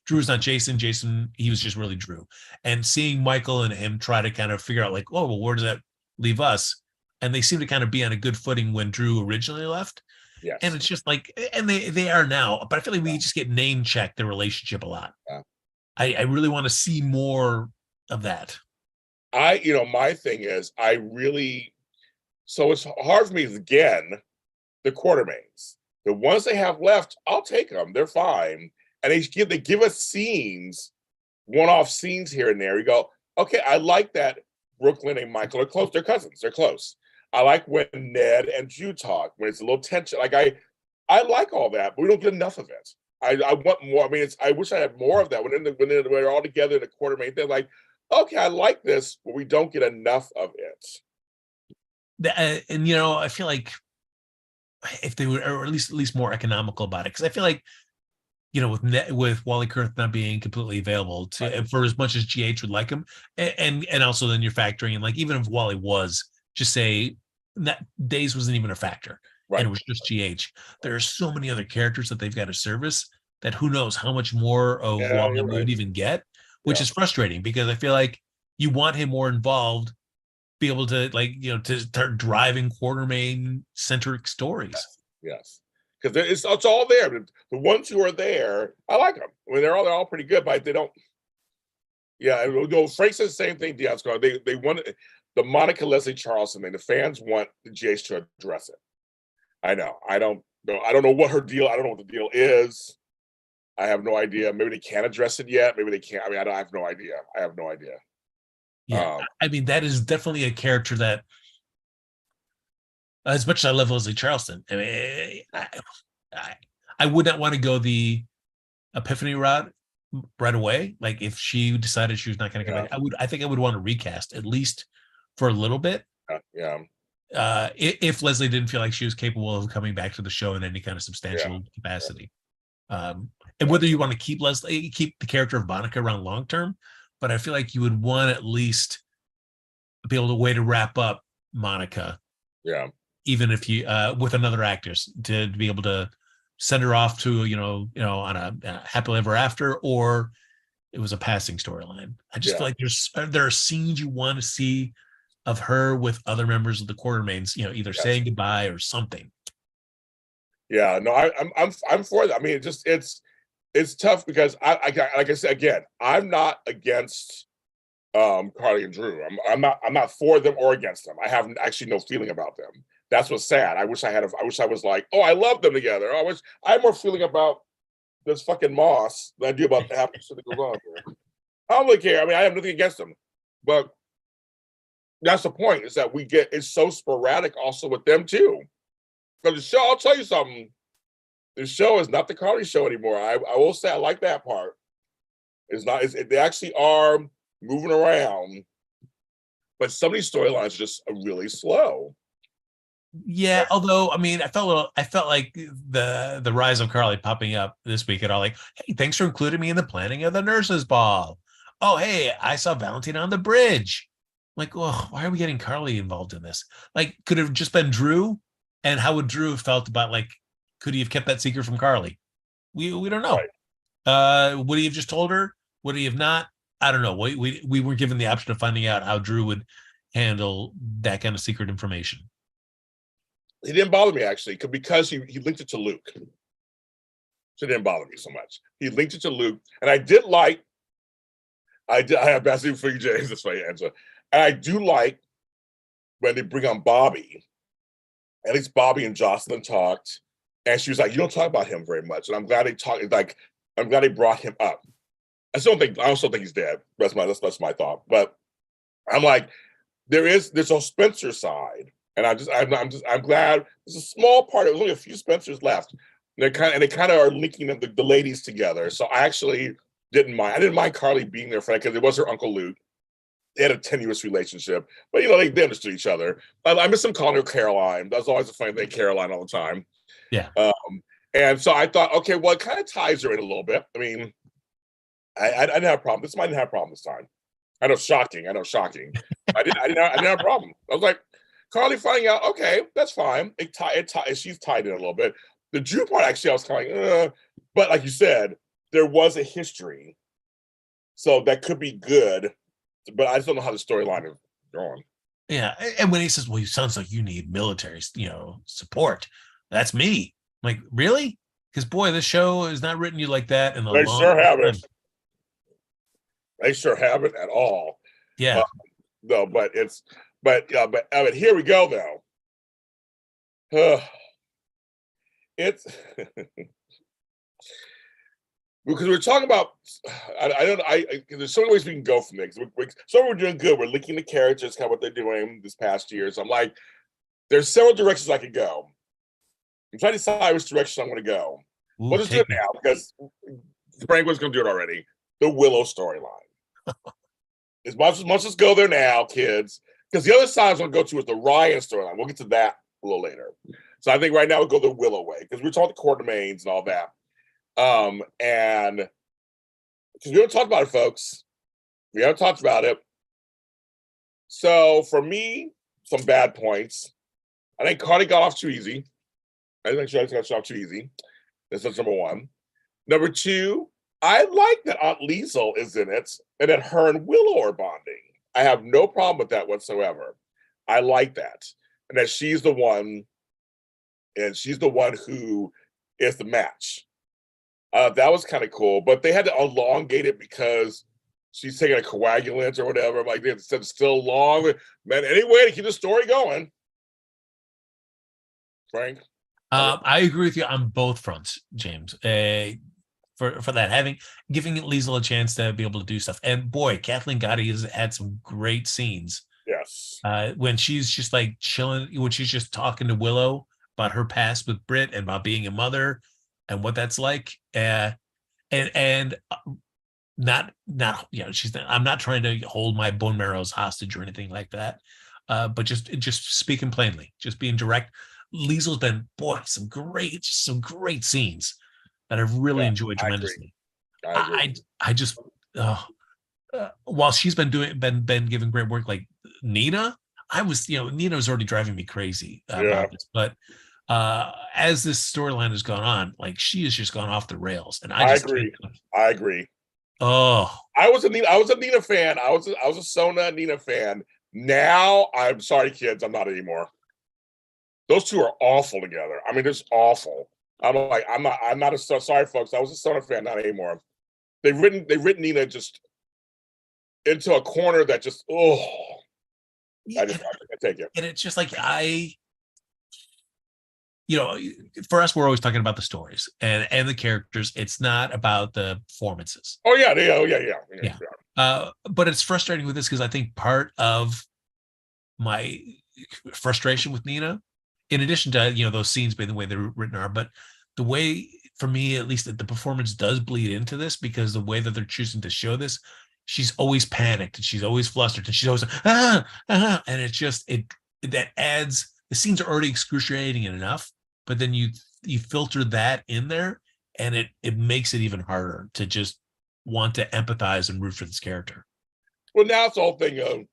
Drew was not Jason. Jason, he was just really Drew, and seeing Michael and him try to kind of figure out oh, well, where does that leave us? And they seem to kind of be on a good footing when Drew originally left. Yes. And it's just and they are now, but I feel like we just get name check the relationship a lot. Yeah. I really want to see more of that. My thing is, so it's hard for me again, the Quartermains. The ones they have left, I'll take them. They're fine. And they give us scenes, one-off scenes here and there. You go, okay, I like that Brooklyn and Michael are close. They're cousins. They're close. I like when Ned and Drew talk, when it's a little tension. I like all that, but we don't get enough of it. I want more. I mean, I wish I had more of that. When they're all together in the Quartermain, they're like, okay, I like this, but we don't get enough of it. And I feel like if they were, or at least more economical about it, because I feel like with Wally Kurth not being completely available for as much as GH would like him, and also then you're factoring in even if Wally was, just say that Days wasn't even a factor, and it was just GH. There are so many other characters that they've got to service that who knows how much more of Wally we would even get, which is frustrating because I feel like you want him more involved, be able to to start driving Quartermain centric stories. Yes. Because it's all there. The ones who are there, I like them. I mean, they're all pretty good, but they don't. Yeah, Frank says the same thing. Dion's going. They want the Monica Leslie Charleston thing. The fans want the GH to address it. I know. I don't know. I don't know what her deal. I don't know what the deal is. I have no idea. Maybe they can't address it yet. Maybe they can't. I mean, I have no idea. I have no idea. Yeah, I mean, that is definitely a character that, as much as I love Leslie Charleston, I mean, I would not want to go the Epiphany route right away. Like if she decided she was not going to come back, I think I would want to recast at least for a little bit. If Leslie didn't feel like she was capable of coming back to the show in any kind of substantial capacity. And whether you want to keep the character of Monica around long term, but I feel like you would want at least be able to wrap up Monica. Yeah. Even if you with another actress to be able to send her off to on a happily ever after, or it was a passing storyline. I just feel like there are scenes you want to see of her with other members of the Quartermains, either saying goodbye or something. Yeah, no, I'm for that. I mean, it's tough because like I said again, I'm not against Carly and Drew. I'm not for them or against them. I have actually no feeling about them. That's what's sad. I wish I was like, oh, I love them together. I have more feeling about this fucking Moss than I do about the happy shit that goes on here. I don't really care. I mean, I have nothing against them, but that's the point. Is that it's so sporadic also with them too. Because the show, I'll tell you something. The show is not the Carly show anymore. I will say I like that part. It's not. They actually are moving around, but some of these storylines are just really slow. Yeah, although I mean, I felt like the rise of Carly popping up this week and all like, hey, thanks for including me in the planning of the nurses' ball. Oh, hey, I saw Valentine on the bridge. Like, oh, why are we getting Carly involved in this? Like, could have just been Drew, and how would Drew have felt about like, could he have kept that secret from Carly? We don't know. Right. Would he have just told her? Would he have not? I don't know. We were given the option of finding out how Drew would handle that kind of secret information. He didn't bother me actually because he linked it to Luke. So it didn't bother me so much. He linked it to Luke, and I have Bassy for you, James. That's my answer. And I do like when they bring on Bobby. At least Bobby and Jocelyn talked, and she was like, "You don't talk about him very much." And I'm glad they talked. Like, I'm glad they brought him up. I also think he's dead. That's my thought. But I'm like, there's a Spencer side, and I'm glad there's a small part. There's only a few Spencers left. They kind of are linking the ladies together. So I actually didn't mind. I didn't mind Carly being there for that because it was her Uncle Luke. They had a tenuous relationship, but they understood each other. I miss them calling her Caroline. That's always a funny thing, Caroline, all the time. Yeah. And so I thought, okay, well, it kind of ties her in a little bit. I mean, I didn't have a problem. This might not have a problem this time. I know, shocking. I didn't have a problem. I was like, Carly finding out, okay, that's fine. She's tied in a little bit. The Drew part, actually, I was kind of like, but like you said, there was a history, so that could be good. But I just don't know how the storyline is going. Yeah, and when he says, "Well, it sounds like you need military, support," that's me. I'm like, really? Because boy, this show is not written you like that in a They long sure time. haven't. They sure haven't at all. Yeah. No, but here we go though. It's because we're talking about. There's so many ways we can go from this. So we're doing good. We're linking the characters, kind of what they're doing this past year. So I'm like, there's several directions I could go. I'm trying to decide which direction I'm going to go. Ooh, We'll just do it now because Frank was going to do it already. The Willow storyline. As much as go there now, kids, because the other side I was going to go to is the Ryan storyline. We'll get to that a little later. So I think right now we'll go the Willow way because we're talking Quartermains and all that. And because we haven't talked about it, folks. We haven't talked about it. So for me, some bad points. I think Cardi got off too easy. I think she got off too easy. That's number one. Number two, I like that Aunt Liesel is in it and that her and Willow are bonding. I have no problem with that whatsoever. I like that. And that she's the one who is the match. That was kind of cool, but they had to elongate it because she's taking a coagulant or whatever. Like they said, still long. Man, anyway to keep the story going. Frank? I agree with you on both fronts, James. For that, giving Liesel a chance to be able to do stuff, and boy, Kathleen Gotti has had some great scenes. Yes. When she's just like chilling, when she's just talking to Willow about her past with Britt and about being a mother and what that's like, and not she's not, I'm not trying to hold my bone marrows hostage or anything like that, but just speaking plainly, just being direct. Liesel's been some great scenes that I've really enjoyed tremendously. I just while she's been giving great work, like Nina, Nina was already driving me crazy about this, but as this storyline has gone on, like she has just gone off the rails, and I agree. Oh, I was a Nina fan. I was a Sona Nina fan. Now I'm sorry, kids, I'm not anymore. Those two are awful together. I mean, it's awful. I'm like, I'm not a sorry folks. I was a Sonny fan, not anymore. They've written Nina just into a corner that just Yeah, I can't take it. and it's just like for us, we're always talking about the stories and the characters. It's not about the performances. Oh yeah, Yeah. But it's frustrating with this because I think part of my frustration with Nina, in addition to those scenes being the way they're written are, but the way, for me at least, that the performance does bleed into this, because the way that they're choosing to show this, she's always panicked and she's always flustered and she's always and it's just that adds, the scenes are already excruciating enough, but then you filter that in there, and it makes it even harder to just want to empathize and root for this character. Well, now it's the whole thing of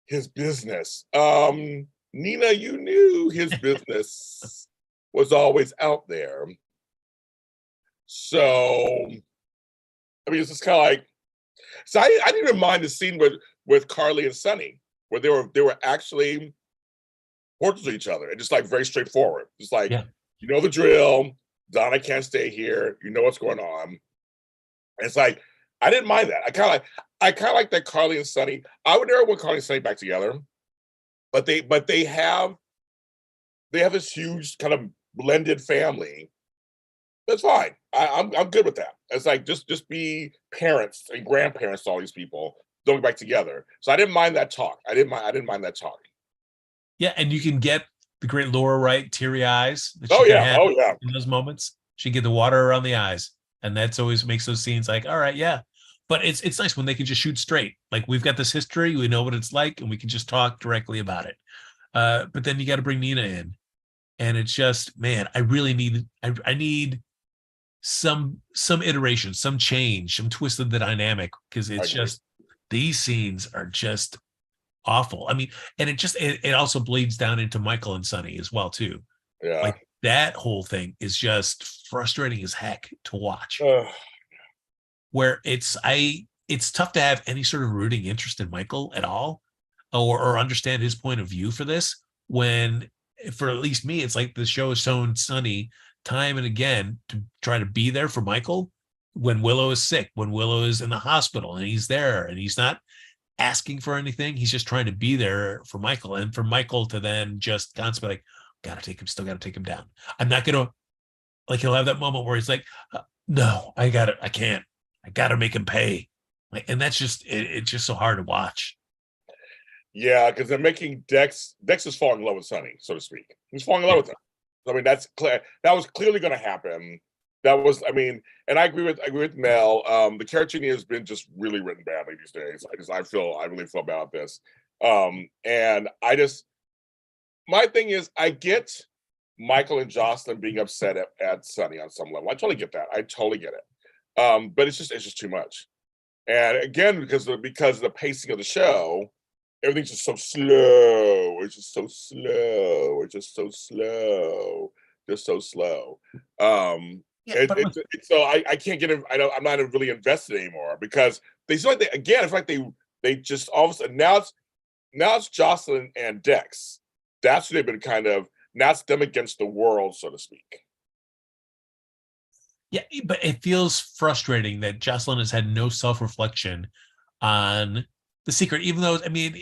his business. Nina, you knew his business was always out there. So, I mean, it's just kind of like, so I didn't even mind the scene with Carly and Sonny, where they were actually cordial to each other and just like very straightforward. Just like, you know the drill. Donna can't stay here. You know what's going on. And it's like, I didn't mind that. I kind of like that Carly and Sonny. I would never want Carly and Sonny back together, but they have this huge kind of blended family. That's fine. I'm good with that. It's like just be parents and grandparents to all these people. Don't get back together. So I didn't mind that talk. I didn't mind that talk. Yeah, and you can get the great Laura Wright teary eyes that Oh she yeah, can have in those moments. She get the water around the eyes, and that's always makes those scenes like, all right, yeah. But it's nice when they can just shoot straight. Like, we've got this history, we know what it's like, and we can just talk directly about it. But then you got to bring Nina in, and it's just, man, I really need I need some iteration, some change, some twist of the dynamic, because it's just, these scenes are just awful. I mean, and it also bleeds down into Michael and Sonny as well too. Yeah. Like, that whole thing is just frustrating as heck to watch. Where it's tough to have any sort of rooting interest in Michael at all, or understand his point of view for this, when, for at least me, it's like the show has shown Sonny time and again to try to be there for Michael when Willow is sick, when Willow is in the hospital, and he's there and he's not asking for anything. He's just trying to be there for Michael, and for Michael to then just constantly like, still gotta take him down. I'm not gonna, like, he'll have that moment where he's like, no, I can't. I gotta make him pay. Like, and that's just it's just so hard to watch. Yeah, because they're making Dex is falling in love with Sonny, so to speak. He's falling in love with him. I mean, that's clear. That was clearly going to happen. That was, I mean, and I agree with Mel. The character has been just really written badly these days. I really feel bad about this. And my thing is, I get Michael and Jocelyn being upset at Sonny on some level. I totally get that. I totally get it. But it's just too much. And again, because of the pacing of the show, everything's just so slow. It's just so slow. It's just so slow. Just so slow. So I can't get. I'm not really invested anymore, because they feel like it's like they just all of a sudden now it's Jocelyn and Dex. That's what they've been kind of. Now it's them against the world, so to speak. Yeah, but it feels frustrating that Jocelyn has had no self-reflection on the secret, even though, I mean,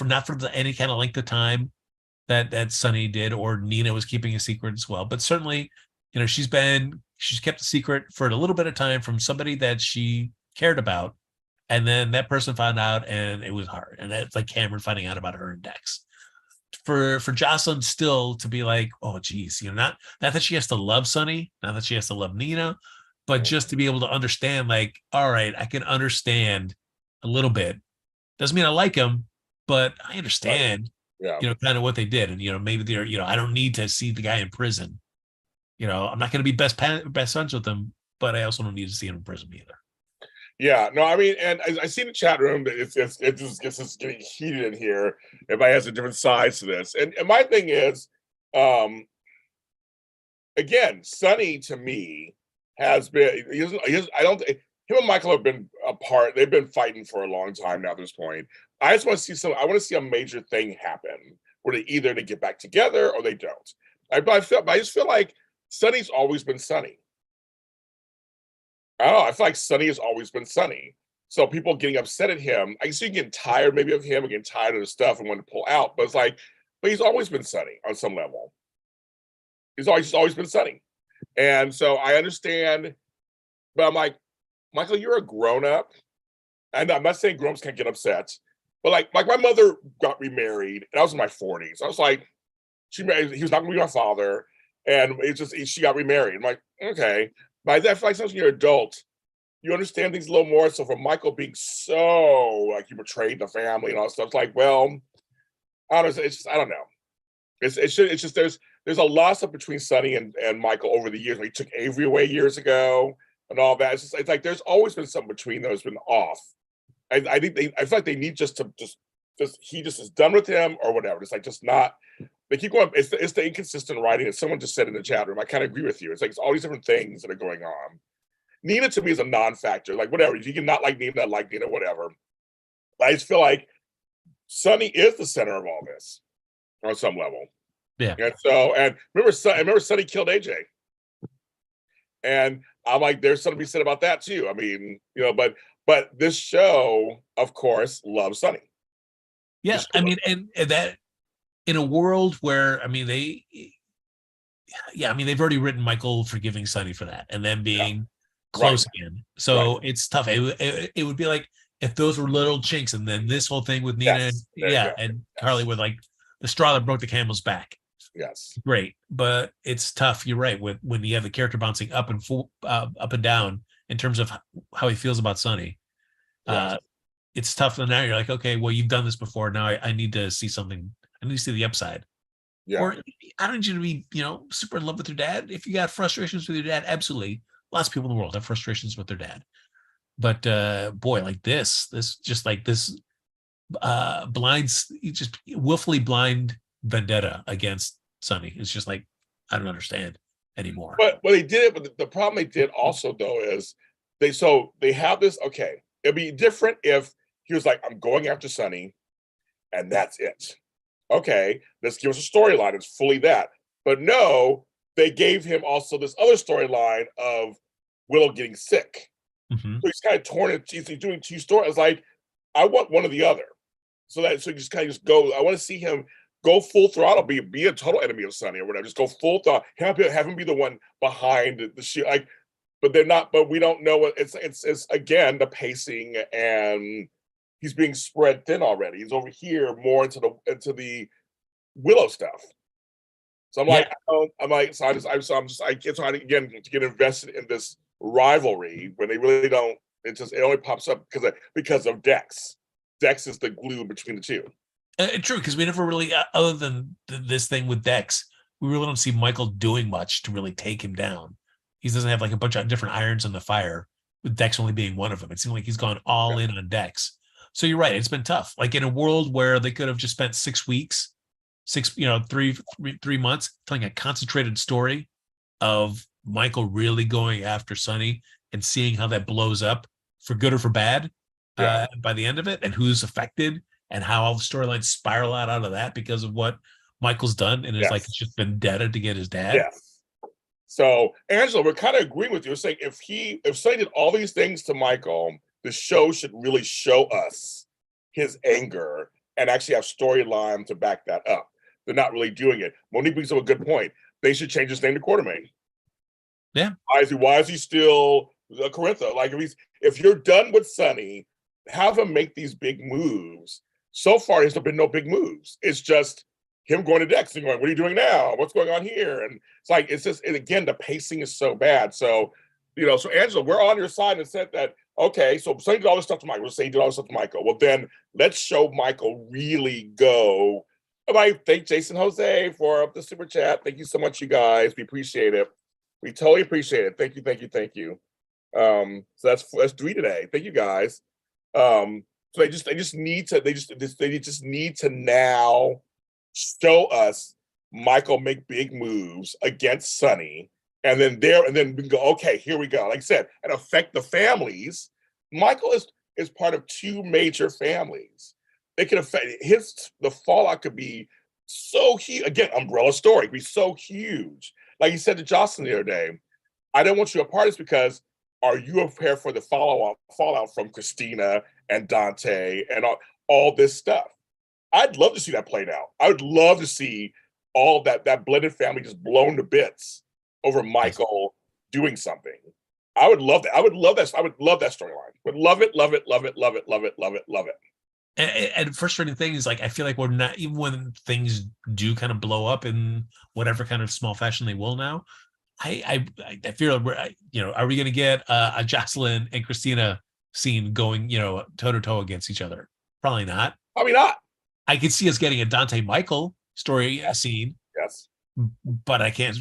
not for any kind of length of time that Sonny did, or Nina was keeping a secret as well. But certainly, she's kept a secret for a little bit of time from somebody that she cared about, and then that person found out, and it was hard. And that's like Cameron finding out about her and Dex. For Jocelyn still to be like, oh geez, not that she has to love Sonny, not that she has to love Nina, but just to be able to understand, like, all right, I can understand a little bit. Doesn't mean I like him, but I understand, kind of what they did. And, maybe they're, I don't need to see the guy in prison. I'm not going to be best friends with him, but I also don't need to see him in prison either. Yeah, no, I mean, and I see in the chat room that it just getting heated in here. Everybody has a different sides to this. And my thing is, again, Sonny to me has been, him and Michael have been apart. They've been fighting for a long time now at this point. I just want to see a major thing happen where either they get back together or they don't. I just feel like Sonny's always been Sonny. I don't know. I feel like Sonny has always been Sonny. So people getting upset at him, I can see getting tired maybe of him and getting tired of the stuff and want to pull out. But it's like, but he's always been Sonny on some level. He's always been Sonny. And so I understand, but I'm like, Michael, you're a grown up. And I'm not saying grown ups can't get upset, but like my mother got remarried, and I was in my 40s. I was like, he was not gonna be my father, and she got remarried. I'm like, okay. But I feel like sometimes when you're an adult, you understand things a little more. So for Michael being so like he betrayed the family and all that stuff, it's like, well, I don't know. It's just I don't know. It's just there's a lot of stuff between Sonny and Michael over the years. When he took Avery away years ago and all that. It's like there's always been something between them that's been off. I think I feel like they need just he just is done with him or whatever. It's like just not. They keep going. It's the inconsistent writing. As someone just said in the chat room, I kind of agree with you. It's like it's all these different things that are going on. Nina to me is a non-factor. Like whatever, you can not like Nina, like Nina, whatever. I just feel like Sonny is the center of all this on some level. Yeah. And so, and remember Sonny killed AJ. And I'm like, there's something to be said about that too. I mean, but this show, of course, loves Sonny. Yeah, I mean, and that in a world where they've already written Michael forgiving Sonny for that, and then being close again. So it's tough. It would be like if those were little chinks, and then this whole thing with Nina, and Carly with like the straw that broke the camel's back. Yes, great, but it's tough. You're right. When you have the character bouncing up and down in terms of how he feels about Sonny, it's tough. And now you're like, okay, well, you've done this before. Now I need to see something. I need to see the upside. Yeah. Or I don't need you to be, super in love with your dad. If you got frustrations with your dad, absolutely. Lots of people in the world have frustrations with their dad. But boy, like this blinds, just willfully blind vendetta against Sonny. It's just like, I don't understand anymore. But they did it. But the problem they did also though is they have this. Okay, it'd be different if he was like, I'm going after Sonny, and that's it. Okay, let's give us a storyline. It's fully that. But no, they gave him also this other storyline of Willow getting sick. Mm-hmm. So he's kind of torn. He's doing two stories. It's like, I want one or the other. So you just kind of just go. I want to see him go full throttle, be a total enemy of Sonny or whatever. Just go full throttle. Have him be the one behind the shit. Like, but they're not. But we don't know what it's again the pacing, and he's being spread thin already. He's over here more into the Willow stuff. So I'm like, I get trying again to get invested in this rivalry when they really don't. It only pops up because of Dex. Dex is the glue between the two. True, because we never really, other than this thing with Dex, we really don't see Michael doing much to really take him down. He doesn't have like a bunch of different irons in the fire, with Dex only being one of them. It seemed like he's gone all in on Dex. So you're right, it's been tough. Like in a world where they could have just spent 6 weeks, 3 months telling a concentrated story of Michael really going after Sonny and seeing how that blows up for good or for bad by the end of it, and who's affected and how all the storylines spiral out of that because of what Michael's done. And it's like, it's just vendetta to get his dad. Yes. So Angela, we're kind of agreeing with you. We're saying if Sonny did all these things to Michael, the show should really show us his anger and actually have storyline to back that up. They're not really doing it. Monique brings up a good point. They should change his name to Quartermain. Yeah. Why is he still Corintha? Like if you're done with Sonny, have him make these big moves. So far, there's been no big moves. It's just him going to Dex and going, what are you doing now? What's going on here? And it's like, and again, the pacing is so bad. So, so Angela, we're on your side and said that, okay, so Sonny did all this stuff to Michael. Let's say he did all this stuff to Michael. Well, then let's show Michael really go. I thank Jason Jose for the super chat. Thank you so much, you guys. We appreciate it. We totally appreciate it. Thank you. So that's 3 today. Thank you guys. So they just need to now show us Michael make big moves against Sonny, and then we can go, okay, here we go. Like I said, and affect the families. Michael is part of 2 major families. It can affect the fallout could be so huge. Again, umbrella story could be so huge. like you said to Jocelyn the other day, I don't want you apart is because are you prepared for the fallout from Christina and Dante and all this stuff? I'd love to see that played out. I would love to see all that blended family just blown to bits over Michael doing something. I would love that. I would love that. I would love that storyline. Would love it, love it, love it, love it, love it, love it, love it. And frustrating thing is, like, I feel like we're not, even when things do kind of blow up in whatever kind of small fashion they will now. I feel like we're, are we going to get a Jocelyn and Christina scene going, toe to toe against each other? Probably not. Probably not. I could see us getting a Dante Michael story scene. Yes. But I can't,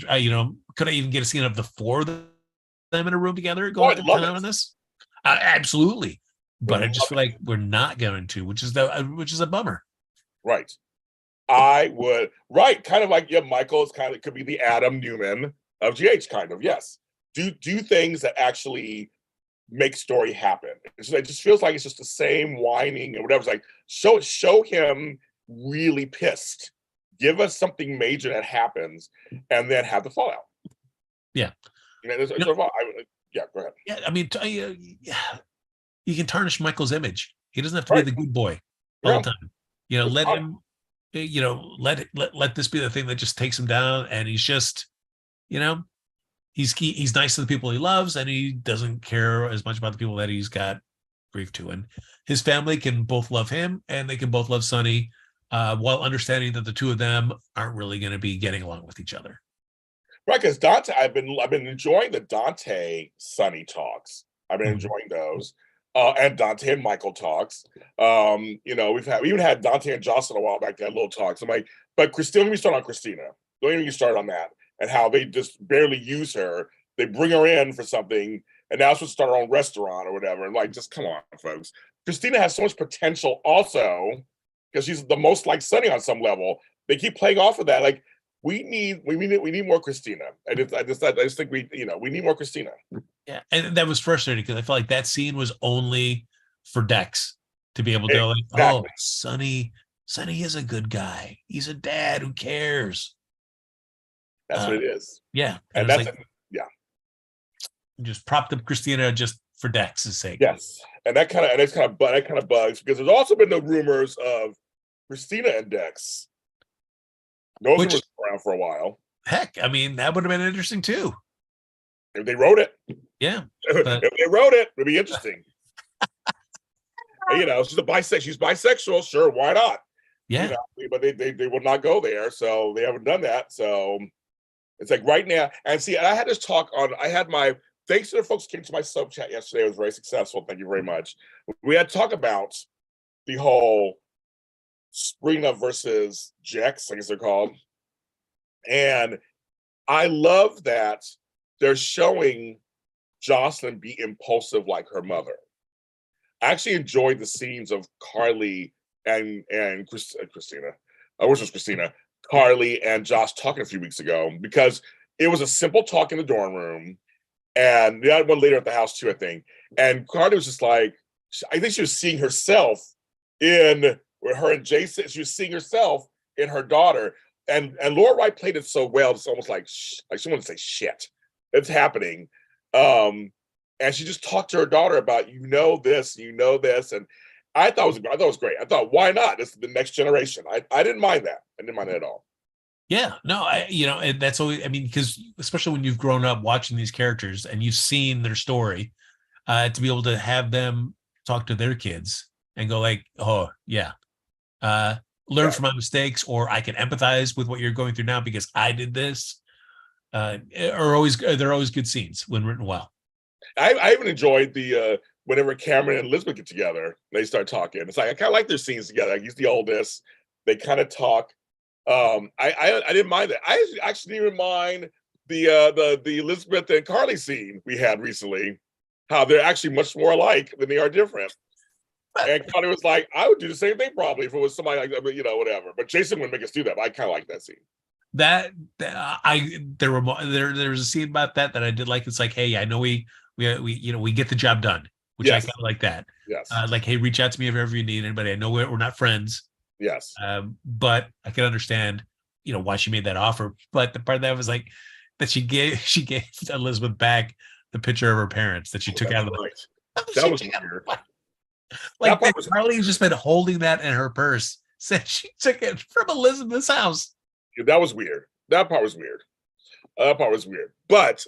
could I even get a scene of the four of them in a room together going on this? Absolutely. But I just feel like we're not going to, which is a bummer. Right. I would. Right. Kind of like, Michael is could be the Adam Newman of GH, kind of. Yes. Do things that actually make story happen. It just feels like it's just the same whining and whatever. It's like, show him really pissed. Give us something major that happens, and then have the fallout. Yeah. Go ahead. Yeah, I mean, you can tarnish Michael's image. He doesn't have to be the good boy all the time. Let him. Let this be the thing that just takes him down, and he's just, he's nice to the people he loves, and he doesn't care as much about the people that he's got grief to. And his family can both love him, and they can both love Sonny, while understanding that the two of them aren't really going to be getting along with each other. Right, because Dante, I've been enjoying the Dante Sonny talks. I've been enjoying those, and Dante and Michael talks. We even had Dante and Jocelyn a while back. They had little talks. I'm like, but Christina, let me start on Christina. Don't even get started on that, and how they just barely use her. They bring her in for something, and now she'll start her own restaurant or whatever. And like, just come on, folks. Christina has so much potential, also, because she's the most like Sonny on some level. They keep playing off of that, like. We need more Christina. I just think we need more Christina. Yeah, and that was frustrating because I felt like that scene was only for Dex to be able to go, oh, Sonny is a good guy. He's a dad who cares. That's what it is. Yeah, and that's just propped up Christina just for Dex's sake. Yes, and that kind of bugs because there's also been the rumors of Christina and Dex. Those were around for a while. Heck, I mean, that would have been interesting too. If they wrote it. Yeah. If they wrote it, it'd be interesting. She's bisexual, sure, why not? Yeah. But they will not go there, so they haven't done that. So it's like right now, and see, I had this talk thanks to the folks who came to my sub chat yesterday. It was very successful. Thank you very much. We had to talk about the whole Springer versus Jex, I guess they're called. And I love that they're showing Jocelyn be impulsive like her mother. I actually enjoyed the scenes of Carly and Christina. Which was Christina? Carly and Josh talking a few weeks ago, because it was a simple talk in the dorm room. And the other one later at the house too, I think. And Carly was just like, I think she was seeing herself with her and Jason. She was seeing herself in her daughter, and Laura Wright played it so well. It's almost like she wanted to say shit. It's happening, and she just talked to her daughter about this, and I thought it was great. I thought, why not? This is the next generation. I didn't mind that. I didn't mind that at all. Yeah, no, and that's always. I mean, because especially when you've grown up watching these characters and you've seen their story, to be able to have them talk to their kids and go like, oh yeah. Learn from my mistakes, or I can empathize with what you're going through now because I did this. They're always good scenes when written well. I even enjoyed the whenever Cameron and Elizabeth get together, they start talking. It's like I kind of like their scenes together. Like, he's the oldest. They kind of talk. I didn't mind that. I actually didn't even mind the Elizabeth and Carly scene we had recently. How they're actually much more alike than they are different. And Carly was like, I would do the same thing probably if it was somebody like that, but whatever. But Jason wouldn't make us do that. But I kind of like that scene. There was a scene about that I did like. It's like, hey, I know we get the job done, which I kind of like that. Yes. Like, hey, reach out to me if ever you need anybody. I know we're not friends. Yes. But I can understand, why she made that offer. But the part of that was like, that she gave Elizabeth back the picture of her parents that she took out of the. Right. That was weird. Like Charlie's just been holding that in her purse. Said she took it from Elizabeth's house. That was weird. That part was weird. But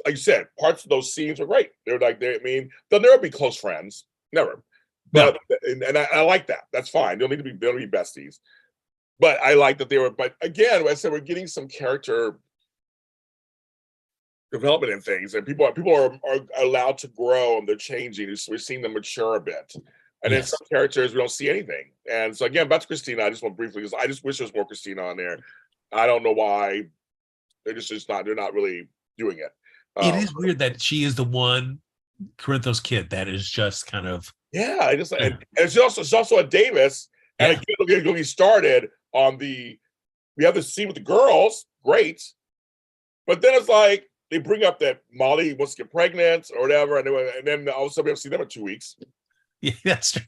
like you said, parts of those scenes were great. They were like, I mean, they'll never be close friends, never. But and I like that. That's fine. They'll need to be besties. But I like that they were. But again, I said we're getting some character development and things, and people are allowed to grow and they're changing. We're seeing them mature a bit. And then some characters we don't see anything. And so again, back to Christina, I just want briefly, because I just wish there was more Christina on there. I don't know why they're just not. They're not really doing it. It is weird that she is the one Corinthos kid that is just kind of. Yeah, I just and it's also a Davis. And again, we're going to be started on we have the scene with the girls, great, but then it's like they bring up that Molly wants to get pregnant or whatever, and then all of a sudden we haven't seen them in 2 weeks. Yeah, that's true.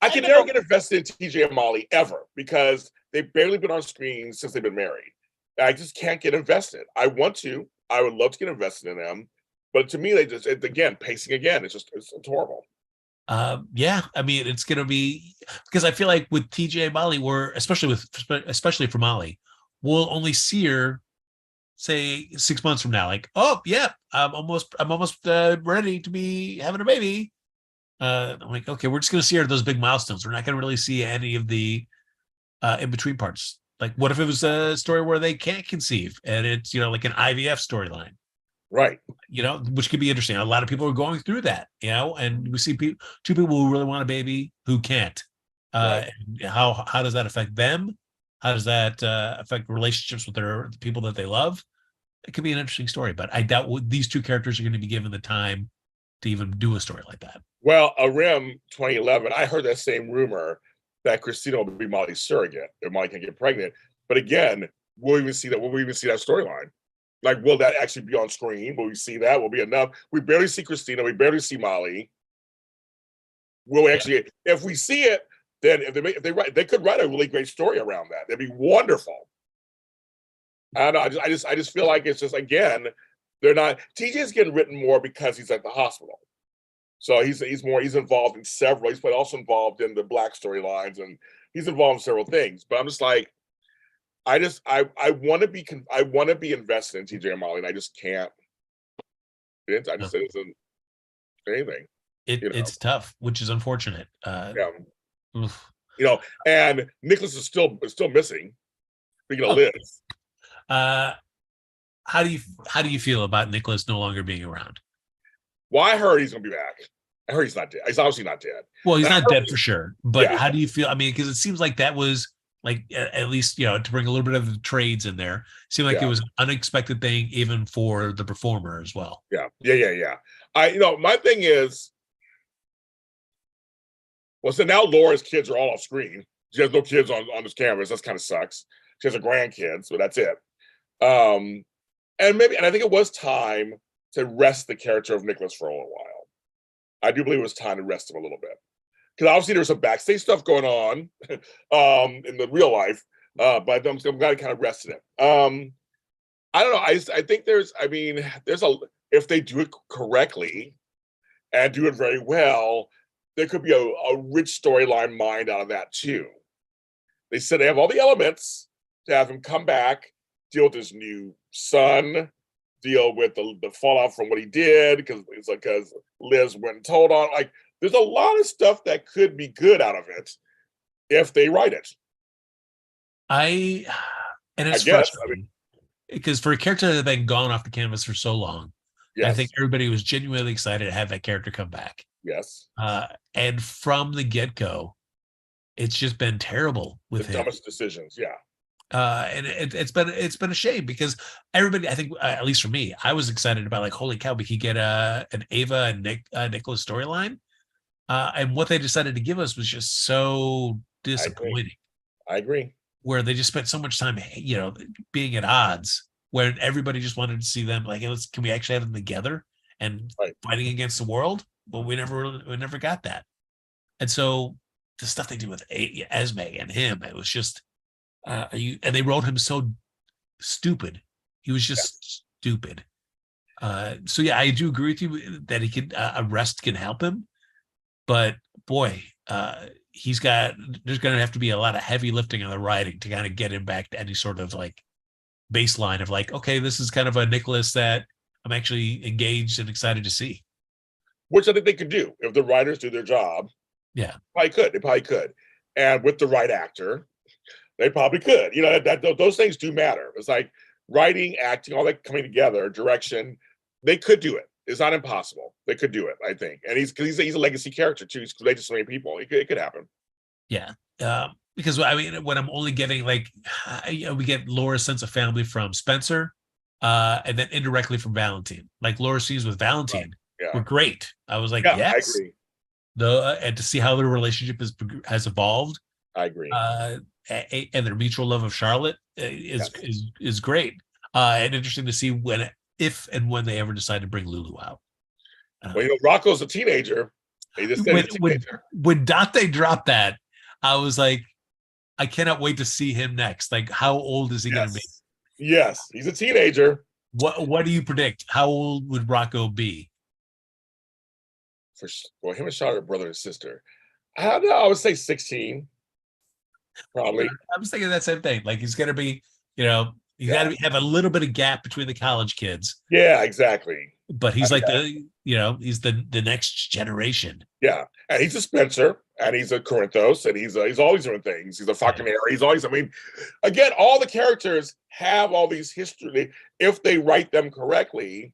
I can never get invested in TJ and Molly ever because they've barely been on screen since they've been married. I just can't get invested. I want to. I would love to get invested in them, but to me, pacing again. It's horrible. Yeah, I mean, it's gonna be because I feel like with TJ and Molly, especially for Molly, we'll only see her say 6 months from now. Like, oh yeah, I'm almost ready to be having a baby. I'm like, okay, we're just going to see her at those big milestones. We're not going to really see any of the in between parts. Like, what if it was a story where they can't conceive and it's, like an IVF storyline, right? Which could be interesting. A lot of people are going through that, and we see two people who really want a baby who can't. Right. How does that affect them? How does that affect relationships with the people that they love? It could be an interesting story, but I doubt these two characters are going to be given the time to even do a story like that. Well, Rim 2011, I heard that same rumor that Christina will be Molly's surrogate if Molly can get pregnant. But again, will we even see that storyline? Like, will that actually be on screen? Will we see that? Will be enough? We barely see Christina. We barely see Molly. Will we actually? If we see it, then they could write a really great story around that. That'd be wonderful. I don't know. I just feel like it's just, again, they're not. TJ's getting written more because he's at the hospital. So he's involved in several. He's also involved in the Black storylines, and he's involved in several things. But I'm just like, I want to be invested in TJ and Molly, and I just can't. It isn't anything. It's tough, which is unfortunate. And Nicholas is still missing. Speaking of Liz, how do you feel about Nicholas no longer being around? Well, I heard he's gonna be back. I heard he's not dead. He's obviously not dead. Well, he's not dead for sure. But how do you feel? I mean, because it seems like that was like, at least, to bring a little bit of the trades in there, seemed like it was an unexpected thing, even for the performer as well. Yeah. My thing is, well, so now Laura's kids are all off screen. She has no kids on this canvas. That kind of sucks. She has a grandkid, so that's it. And I think it was time to rest the character of Nicholas for a little while. I do believe it was time to rest him a little bit. Because obviously there was some backstage stuff going on in the real life, but I'm glad I kind of rested him. I don't know. I think if they do it correctly and do it very well, there could be a rich storyline mined out of that too. They said they have all the elements to have him come back, deal with his new son, deal with the fallout from what he did, because Liz went and told on. Like, there's a lot of stuff that could be good out of it if they write it. It's frustrating because for a character that had been gone off the canvas for so long, I think everybody was genuinely excited to have that character come back. Yes. And from the get-go, it's just been terrible with him. Dumbest decisions, yeah. And it's been a shame because everybody, I think, at least for me, I was excited about, like, holy cow, we could get an Ava and Nicholas storyline. And what they decided to give us was just so disappointing. I agree. Where they just spent so much time, being at odds, where everybody just wanted to see them like, can we actually have them together and fighting against the world? Well, we never got that. And so the stuff they did with Esme and him, it was just, and they wrote him so stupid. He was just stupid. So yeah, I do agree with you that he could a rest can help him, but boy, there's going to have to be a lot of heavy lifting on the writing to kind of get him back to any sort of like baseline of like, okay, this is kind of a Nicholas that I'm actually engaged and excited to see. Which I think they could do if the writers do their job. Yeah, They probably could, and with the right actor, they probably could. You know, those things do matter. It's like writing, acting, all that coming together, direction. They could do it. It's not impossible. They could do it, I think. And he's a legacy character too. He's related to so many people. It could happen. yeah. Because I mean, when I'm only getting like, we get Laura's sense of family from Spencer, and then indirectly from Valentine. Like Laura's scenes with Valentine were great. I was like, yeah, I yes. agree. And to see how their relationship has evolved. I agree. And their mutual love of Charlotte is great. And interesting to see if and when they ever decide to bring Lulu out. Well, you know, Rocco's a teenager. When Dante dropped that, I was like, I cannot wait to see him next. Like, how old is he going to be? Yes, he's a teenager. What do you predict? How old would Rocco be? Well, him and Charlotte are brother and sister. I don't know. I would say 16. Probably. I was thinking that same thing. Like he's going to be, got to have a little bit of gap between the college kids. Yeah, exactly. But he's he's the next generation. Yeah, and he's a Spencer, and he's a Corinthos, and he's always doing things. He's a fucking Harry. He's always. I mean, again, all the characters have all these history. If they write them correctly,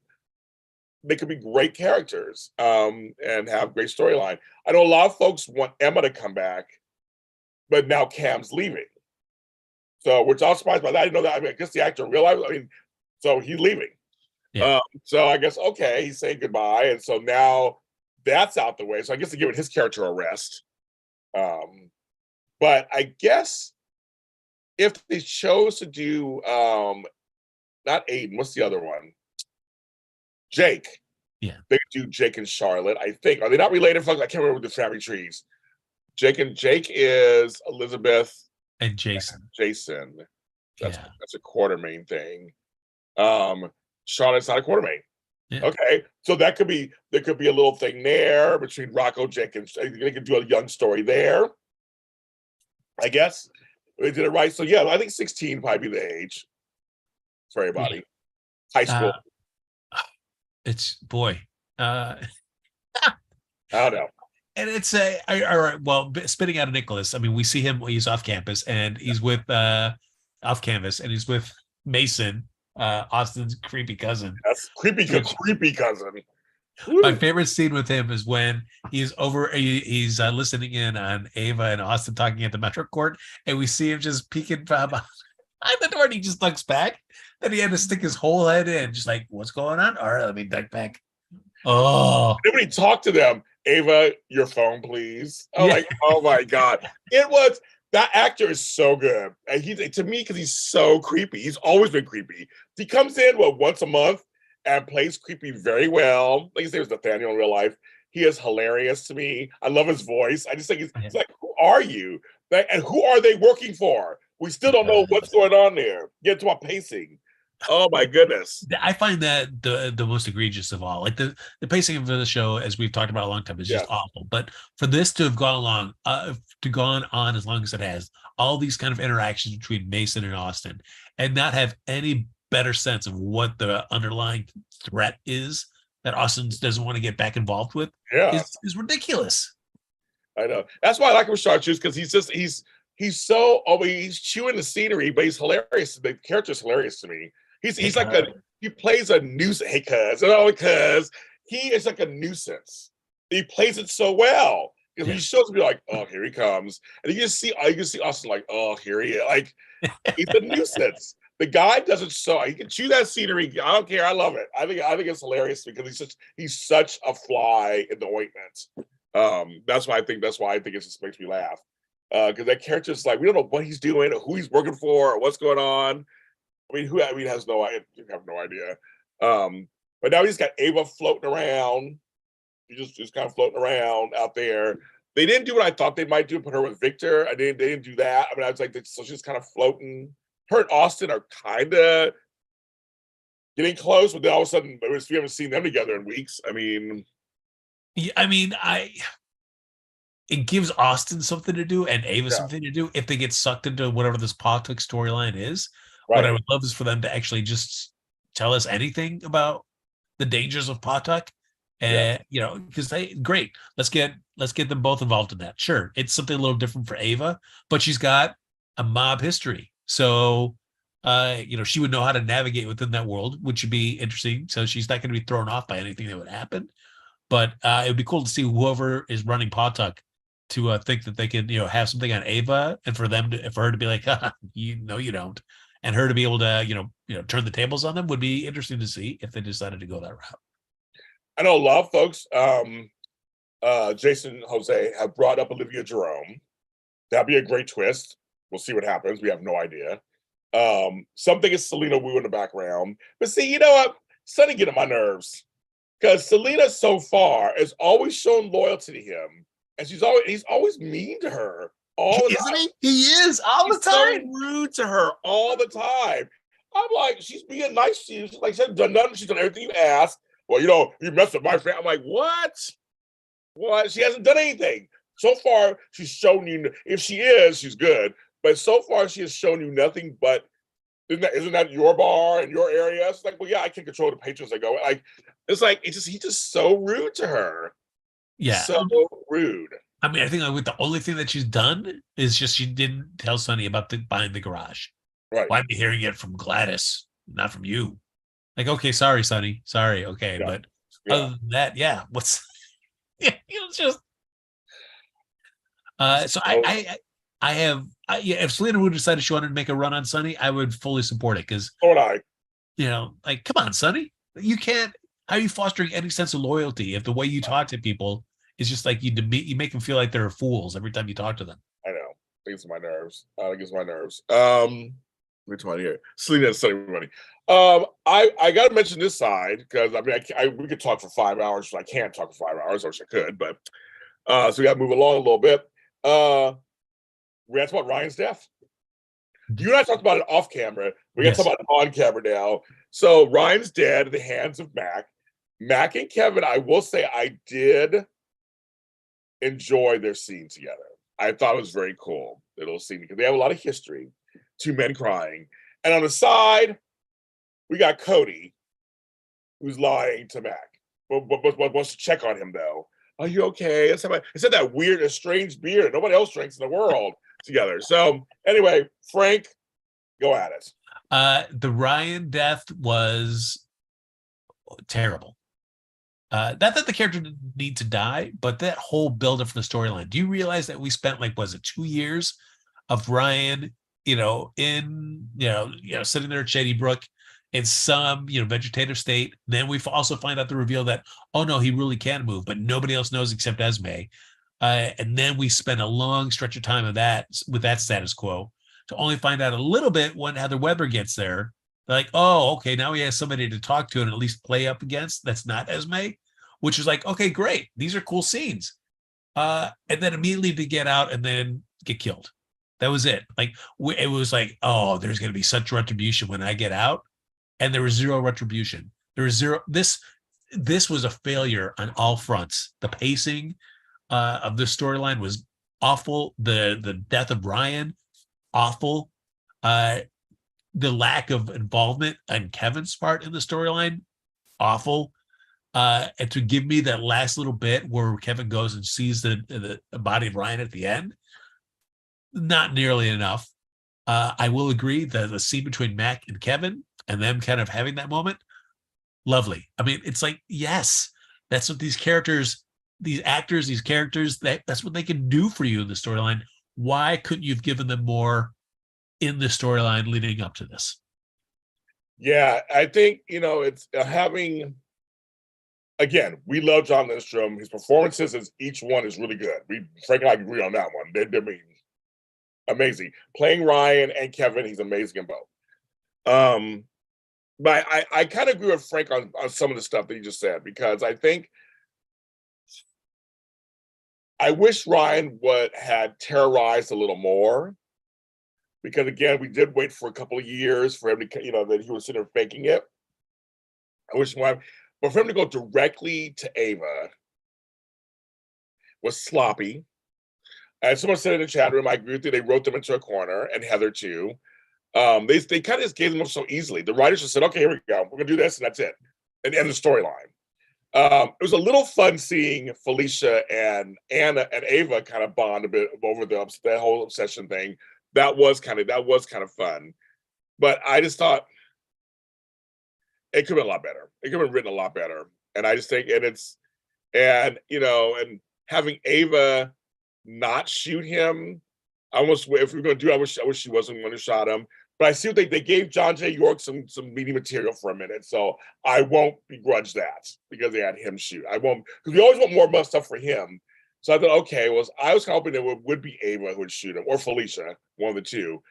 they could be great characters, and have great storyline. I know a lot of folks want Emma to come back, but now Cam's leaving. So, which I was surprised by that. I didn't know that. I mean, I guess the actor realized. I mean, so he's leaving. Yeah. So I guess, okay, he's saying goodbye. And so now that's out the way. So I guess they're giving his character a rest. But I guess if they chose to do, not Aiden, what's the other one? Jake. Yeah. They do Jake and Charlotte, I think. Are they not related? I can't remember the family trees. Jake is Elizabeth. And Jason. That's a Quartermain thing. Charlotte's not a Quartermain. Yeah. Okay, so there could be a little thing there between Rocco, Jake, and they could do a young story there. I guess they did it right. So yeah, I think 16 probably be the age for everybody. High school. It's boy. I don't know. And it's all right. Well, spitting out of Nicholas. I mean, we see him when he's off campus, and he's with off campus, and he's with Mason. Austin's creepy cousin. That's creepy cousin. My favorite scene with him is when he's listening in on Ava and Austin talking at the Metro Court, and we see him just peeking behind the door, and he just looks back. Then he had to stick his whole head in, just like, what's going on? All right, let me duck back. Oh, and when he talked to them, Ava, your phone, please. I'm like, oh my God. That actor is so good. And to me, because he's so creepy. He's always been creepy. He comes in, once a month and plays creepy very well. Like his name is Nathaniel in real life. He is hilarious to me. I love his voice. I just think he's like, who are you? And who are they working for? We still don't know what's going on there. Get to my pacing. Oh my goodness. I find that the most egregious of all. Like the pacing of the show, as we've talked about a long time, is just awful. But for this to have gone on as long as it has, all these kind of interactions between Mason and Austin, and not have any better sense of what the underlying threat is that Austin doesn't want to get back involved with, is ridiculous. I know. That's why I like him with Chartreuse, because he's so he's chewing the scenery, but he's hilarious. The character's hilarious to me. He's like he plays a nuisance. Hey, cuz he is like a nuisance. He plays it so well. Because he shows me like, oh, here he comes. And you can see Austin like, oh, here he is. Like, he's a nuisance. The guy does it so he can chew that scenery. I don't care. I love it. I think it's hilarious because he's such a fly in the ointment. That's why I think it just makes me laugh. Because that character's like, we don't know what he's doing or who he's working for or what's going on. I mean, has no idea. You have no idea. But now he's got Ava floating around. He's just kind of floating around out there. They didn't do what I thought they might do, put her with Victor. They didn't do that. I mean, I was like, so she's kind of floating. Her and Austin are kind of getting close, but then all of a sudden we haven't seen them together in weeks. I mean, Yeah, I mean, it gives Austin something to do and Ava yeah, something to do if they get sucked into whatever this politics storyline is. What I right, would love is for them to actually just tell us anything about the dangers of Patak. yeah, And because they great, let's get them both involved in that. Sure, it's something a little different for Ava, but she's got a mob history. So she would know how to navigate within that world, which would be interesting. So she's not going to be thrown off by anything that would happen. But it would be cool to see whoever is running Patak to think that they can, have something on Ava, and for her to be like, you don't, and her to be able to, turn the tables on them would be interesting to see if they decided to go that route. I know a lot of folks, Jason Jose, have brought up Olivia Jerome. That'd be a great twist. We'll see what happens. We have no idea. Something is Selena Wu in the background. But see, you know what? Sonny get on my nerves. Because Selena so far has always shown loyalty to him. And he's always mean to her all the time. Isn't he? He is all the He's so time. rude to her all the time. I'm like, she's being nice. She's like, she's done nothing. She's done everything you asked. Well, you messed with my friend. I'm like, what? What? She hasn't done anything. So far, she's shown you, if she is, she's good. But so far, she has shown you nothing but, isn't that your bar and your area? It's like, well, yeah, I can control the patrons that go. Like, he's just so rude to her. Yeah. So rude. I mean, I think like, the only thing that she's done is just she didn't tell Sonny about buying the garage. Right. Why be hearing it from Gladys, not from you? Like, okay, sorry, Sonny. Sorry, okay. Yeah. But Yeah. other than that, yeah, what's just so if Selena Wu decided she wanted to make a run on Sonny, I would fully support it because So would I. like, come on, Sonny. You can't. How are you fostering any sense of loyalty if the way you talk to people is just like you make them feel like they're fools every time you talk to them? I know. It gets my nerves. It gets my nerves. Which one here? Selena and Sonny money. I got to mention this side because I mean, we could talk for 5 hours. I can't talk for 5 hours. I wish I could, but so we got to move along a little bit. We got to talk about Ryan's death. You and I talked about it off camera. We got to talk about it on camera now. So Ryan's dead at the hands of Mac. Mac and Kevin, I will say I did enjoy their scene together. I thought it was very cool, their little scene, because they have a lot of history. Two men crying. And on the side, we got Cody, who's lying to Mac. But wants to check on him, though. Are you okay? It's that weird, estranged beer nobody else drinks in the world together. So anyway, Frank, go at it. The Ryan death was terrible. Not that the character didn't need to die, but that whole build-up for the storyline. Do you realize that we spent 2 years of Ryan, in sitting there at Shady Brook in some vegetative state? Then we also find out the reveal that, oh no, he really can move, but nobody else knows except Esme. And then we spend a long stretch of time with that status quo to only find out a little bit when Heather Weber gets there. They're like, oh, okay, now he has somebody to talk to and at least play up against. That's not Esme, which is like, okay, great. These are cool scenes. And then immediately to get out and then get killed. That was it. It was like, oh, there's going to be such retribution when I get out. And there was zero retribution. There was zero. This was a failure on all fronts. The pacing of this storyline was awful. The death of Ryan, awful. The lack of involvement on Kevin's part in the storyline, awful. And to give me that last little bit where Kevin goes and sees the body of Ryan at the end, not nearly enough. I will agree that the scene between Mac and Kevin and them kind of having that moment, lovely. I mean, it's like, yes, that's what these characters, these actors, these characters, that's what they can do for you in the storyline. Why couldn't you have given them more in the storyline leading up to this? Yeah, I think, it's having, again, we love John Lindstrom. His performances each one is really good. Frank and I agree on that one. They're amazing. Playing Ryan and Kevin, he's amazing in both. But I kind of agree with Frank on some of the stuff that he just said, because I think I wish Ryan had terrorized a little more, because again, we did wait for a couple of years for him to, that he was sitting there faking it. I wish more, but for him to go directly to Ava was sloppy. And someone said in the chat room, I agree with you, they wrote them into a corner, and Heather too. They kind of just gave them up so easily. The writers just said, okay, here we go. We're gonna do this, and that's it. And end the storyline. It was a little fun seeing Felicia and Anna and Ava kind of bond a bit over that whole obsession thing. That was kind of fun. But I just thought it could have been a lot better. It could have been written a lot better. And I just think, and having Ava not shoot him. I almost, if we're going to do, I wish she wasn't going to shot him. But I see what they gave John J. York some meaty material for a minute, so I won't begrudge that because they had him shoot. I won't, because we always want more stuff for him. So I thought, okay, I was hoping it would be Ava who would shoot him, or Felicia, one of the two.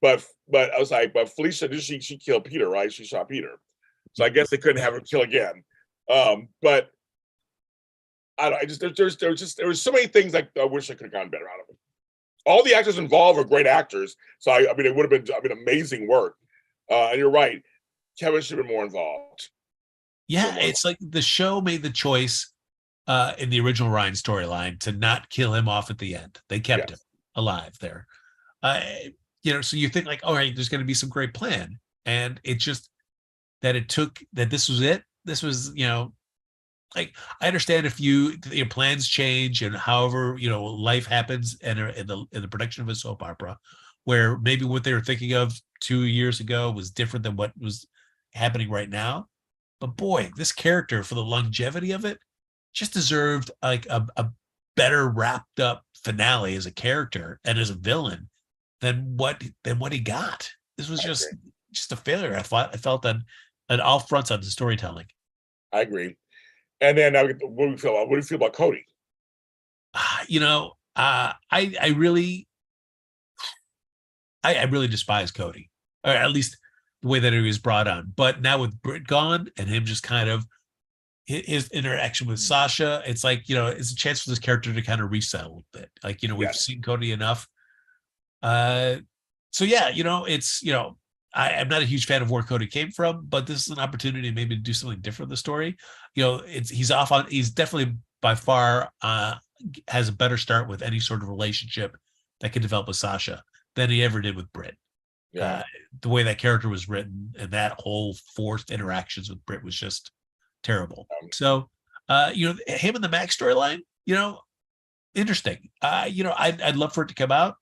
But I was like, but Felicia, did she killed Peter, right? She shot Peter, so I guess they couldn't have her kill again. But I don't. There was so many things like I wish I could have gotten better out of it. All the actors involved are great actors, so I mean, it would have been amazing work. And you're right, Kevin should have been more involved. Yeah, it's like the show made the choice in the original Ryan storyline to not kill him off at the end. They kept him alive there. So you think like, all right, there's going to be some great plan, and it just that this was it. This was, like, I understand if your plans change and however, life happens in the production of a soap opera, where maybe what they were thinking of 2 years ago was different than what was happening right now. But boy, this character, for the longevity of it, just deserved like a better wrapped up finale as a character and as a villain than what he got. This was just a failure. I felt on all fronts on the storytelling. I agree. And then what do you feel about Cody? I really despise Cody, or at least the way that he was brought on. But now with Britt gone and him just kind of his interaction with Sasha, it's like, it's a chance for this character to kind of reset a little bit. Like, we've seen Cody enough. So yeah, it's, I'm not a huge fan of where Cody came from, but this is an opportunity maybe to do something different in the story. He's definitely by far has a better start with any sort of relationship that could develop with Sasha than he ever did with Britt. Yeah. The way that character was written and that whole forced interactions with Britt was just terrible. So, him and the Max storyline, interesting. I'd love for it to come out.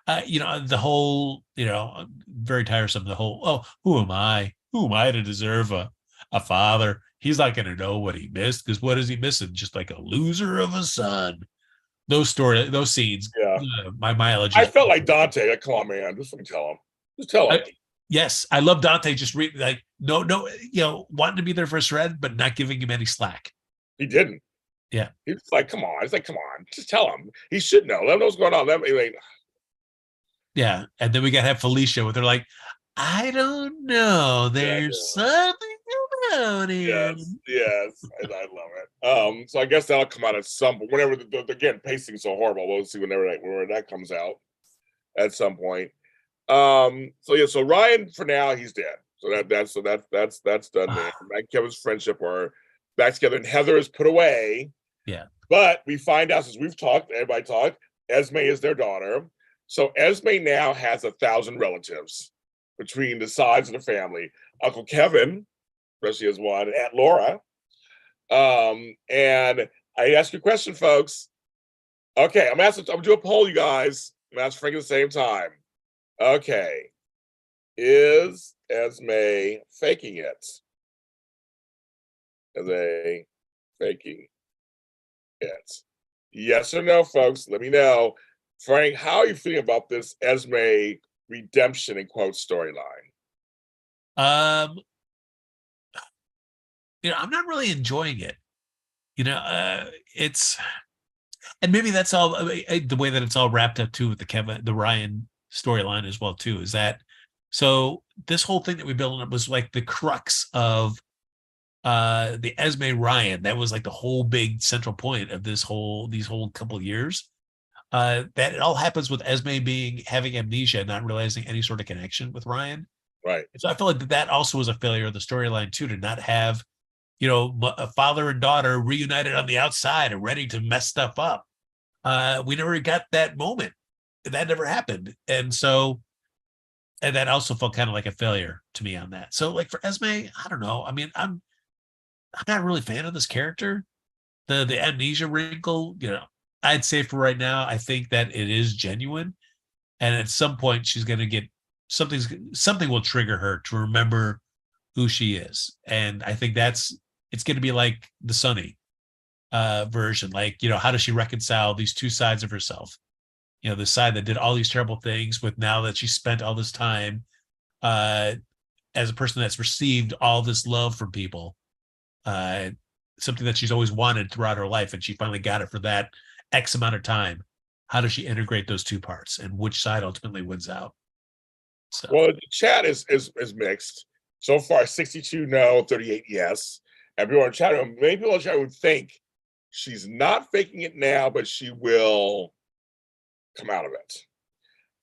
The whole, very tiresome, the whole, who am I to deserve a father? He's not going to know what he missed, because what is he missing? Just like a loser of a son. Those scenes, my mileage. I felt like Dante. Like, come on, man, just tell him. Just tell him. Yes, I love Dante just no, wanting to be there for his friend, but not giving him any slack. He didn't. Yeah. He's like, come on. He's like, come on, just tell him. He should know. Let him know what's going on. Yeah, and then we got to have Felicia with her like, I don't know. There's something about him. Yes, I love it. So I guess that'll come out at some point. Whenever again, pacing's so horrible. We'll see whenever that comes out at some point. So Ryan, for now, he's dead. So that's done there. Matt Kevin's friendship are back together, and Heather is put away. Yeah. But we find out, since we've talked, everybody talked, Esme is their daughter. So Esme now has 1,000 relatives between the sides of the family. Uncle Kevin, especially as one, and Aunt Laura. And I ask you a question, folks. Okay, I'm gonna do a poll, you guys. I'm gonna ask Frank at the same time. Okay, is Esme faking it? Esme faking it? Yes or no, folks? Let me know. Frank, how are you feeling about this Esme redemption in quote storyline? I'm not really enjoying it. It's, and maybe that's all the way that it's all wrapped up too with the Ryan storyline as well too. Is that so? This whole thing that we built up was like the crux of the Esme Ryan. That was like the whole big central point of these whole couple of years. That it all happens with Esme having amnesia, not realizing any sort of connection with Ryan. Right. And so I feel like that also was a failure of the storyline too, to not have, a father and daughter reunited on the outside and ready to mess stuff up. We never got that moment. That never happened. And that also felt kind of like a failure to me on that. So like for Esme, I don't know. I mean, I'm not really a fan of this character. The amnesia wrinkle, I'd say for right now, I think that it is genuine. And at some point she's gonna get something will trigger her to remember who she is. And I think it's gonna be like the Sonny version. Like, how does she reconcile these two sides of herself? The side that did all these terrible things with, now that she spent all this time uh as a person that's received all this love from people, uh something that she's always wanted throughout her life, and she finally got it for that X amount of time. How does she integrate those two parts, and which side ultimately wins out? So Well, the chat is mixed. So far, 62 no, 38 yes. And people in chat room, maybe people in chat would think she's not faking it now, but she will come out of it.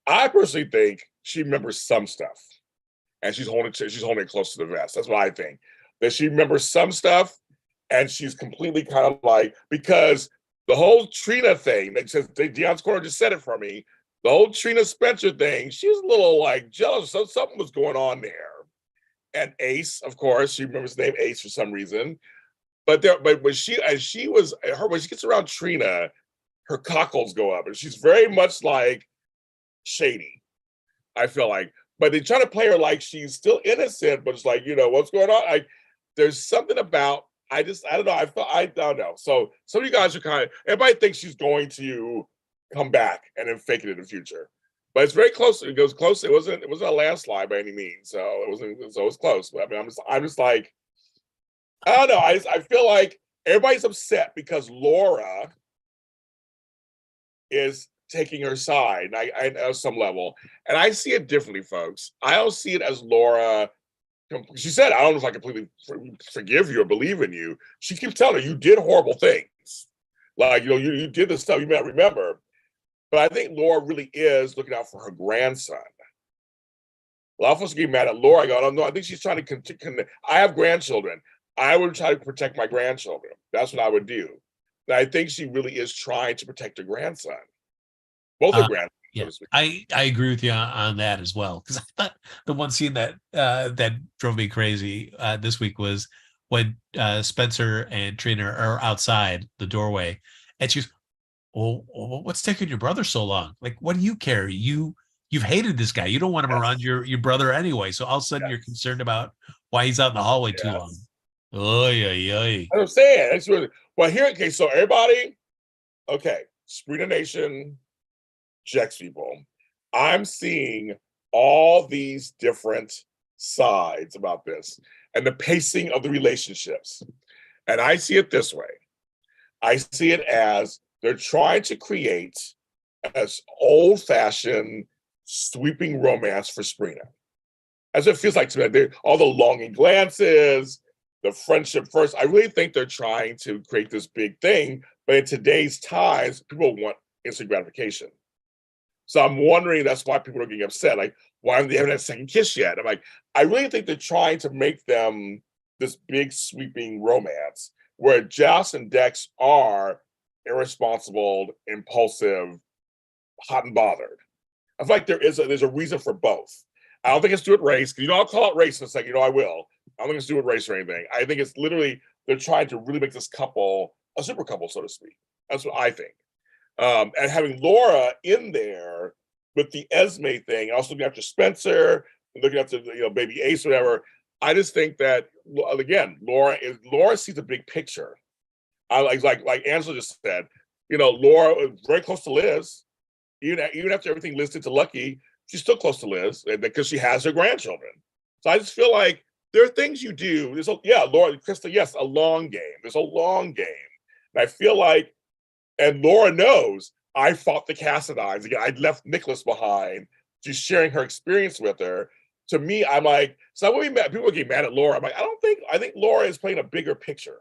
I personally think she remembers some stuff, and she's holding it close to the vest. That's what I think. That she remembers some stuff, and she's completely kind of like, because the whole Trina thing, that says Deon's Corner just said it for me. The whole Trina Spencer thing, she was a little like jealous. So something was going on there. And Ace, of course, she remembers the name Ace for some reason. But when she gets around Trina, her cockles go up, and she's very much like shady, I feel like. But they try to play her like she's still innocent, but it's like, what's going on? Like, there's something about, I don't know. I don't know. So some of you guys are everybody thinks she's going to come back and then fake it in the future. But it's very close. It goes close. It wasn't a landslide by any means. So it wasn't. So it was close. But I mean, I'm just like, I don't know. I feel like everybody's upset because Laura is taking her side. I at some level, and I see it differently, folks. I don't see it as Laura. She said, "I don't know if I completely forgive you or believe in you." She keeps telling her, "You did horrible things, like you did the stuff you may not remember." But I think Laura really is looking out for her grandson. A lot of folks get mad at Laura. I go, "No, I think she's trying to. I have grandchildren. I would try to protect my grandchildren. That's what I would do." And I think she really is trying to protect her grandson, both her grandsons. yeah, So to speak. I agree with you on that as well, because I thought the one scene that drove me crazy this week was when Spencer and Trina are outside the doorway, and she's, "Well, what's taking your brother so long? Like, what do you care? You've hated this guy. You don't want him around your brother anyway. So all of a sudden you're concerned about why he's out in the hallway too long." Oh yeah. That's what I'm saying. That's really, well, here, okay, so everybody, okay, Sprina Nation, Jex people, I'm seeing all these different sides about this and the pacing of the relationships. And I see it this way. I see it as they're trying to create as old-fashioned sweeping romance for Sprina. As it feels like to me, all the longing glances, the friendship first. I really think they're trying to create this big thing, but in today's times, people want instant gratification. So I'm wondering, that's why people are getting upset. Like, why aren't they having that second kiss yet? I'm like, I really think they're trying to make them this big sweeping romance where Joss and Dex are irresponsible, impulsive, hot and bothered. I feel like there's a reason for both. I don't think it's to do with race, because I'll call it race in a second. I will. I don't think it's to do with race or anything. I think it's literally they're trying to really make this couple a super couple, so to speak. That's what I think. And having Laura in there with the Esme thing, also looking after Spencer, looking after baby Ace, whatever. I just think that again, Laura sees the big picture. I like Angela just said, Laura was very close to Liz. Even after everything Liz did to Lucky, she's still close to Liz because she has her grandchildren. So I just feel like there are things you do. Laura, Krista, yes, a long game. There's a long game. And I feel like, and Laura knows, I fought the Cassadines. Again, I left Nicholas behind. She's sharing her experience with her. To me, I'm like, so when people get mad at Laura, I'm like, I think Laura is playing a bigger picture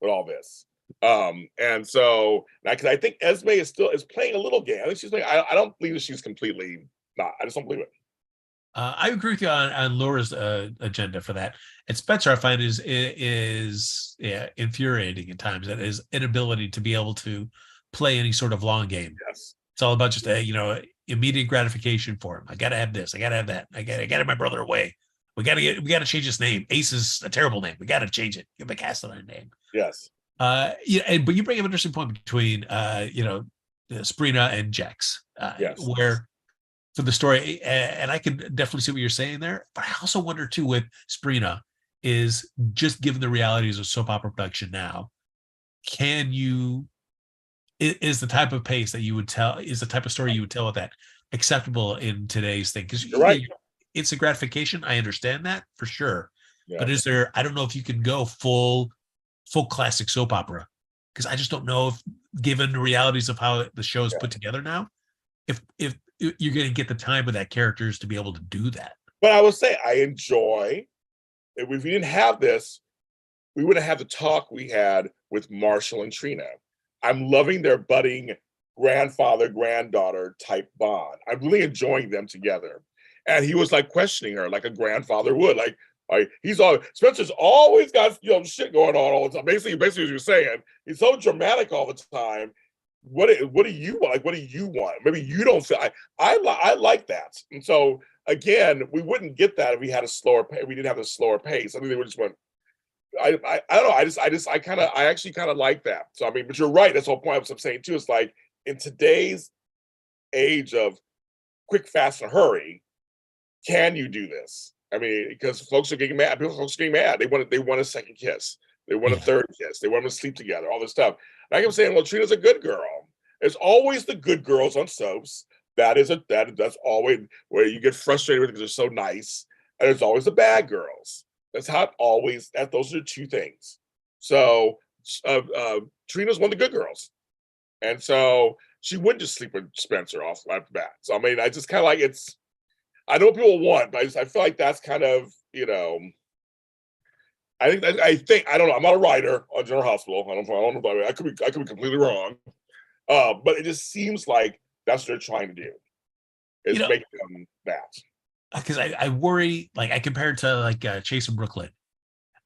with all this. And so, because I think Esme is playing a little game. I think she's playing, I don't believe that she's completely not. I just don't believe it. I agree with you on Laura's agenda for that. And Spencer, I find yeah, infuriating at times. That his inability to be able to play any sort of long game. Yes. It's all about just immediate gratification for him. I gotta have this. I gotta have that. I gotta have my brother away. We gotta change his name. Ace is a terrible name. We gotta change it. Give him a Cassadine name. Yes. Yeah, but you bring up an interesting point between Sprina and Jex, Yes. where for the story, and I can definitely see what you're saying there. But I also wonder too with Sprina is just given the realities of soap opera production now, can you is the type of pace that you would tell is the type of story you would tell with that acceptable in today's thing? Because You're right. it's a gratification. I understand that for sure. Yeah. But is there? I don't know if you can go full classic soap opera because I just don't know if, given the realities of how the show is put together now, if you're going to get the time with that characters to be able to do that. But I would say I enjoy. If we didn't have this, we wouldn't have the talk we had with Marshall and Trina. I'm loving their budding grandfather granddaughter type bond. I'm really enjoying them together. And he was like questioning her like a grandfather would. Like he's all Spencer's always got shit going on all the time. Basically what you're saying. He's so dramatic all the time. What do you want? Like, what do you want? Maybe you don't feel. I like that. And so again, we wouldn't get that if we had a slower pace. We didn't have a slower pace. I think they would just went. I don't know. I actually kind of like that. So I mean, but you're right. That's the whole point. I'm saying too. It's like in today's age of quick, fast, and hurry, can you do this? I mean, because folks are getting mad. Folks are getting mad. They want a second kiss. They want a third kiss. They want them to sleep together. All this stuff. And I kept saying, well, Trina's a good girl. It's always the good girls on soaps. That's always where you get frustrated with because they're so nice. And there's always the bad girls. That's how it always. Those are the two things. So Trina's one of the good girls, and so she wouldn't just sleep with Spencer off right the bat. So I mean, I just kind of like it's. I know what people want, but I feel like that's kind of I think I don't know. I'm not a writer on General Hospital. I don't know. I could be completely wrong, but it just seems like that's what they're trying to do. Is make them that. Because I worry, like I compare it to like Chase in Brooklyn,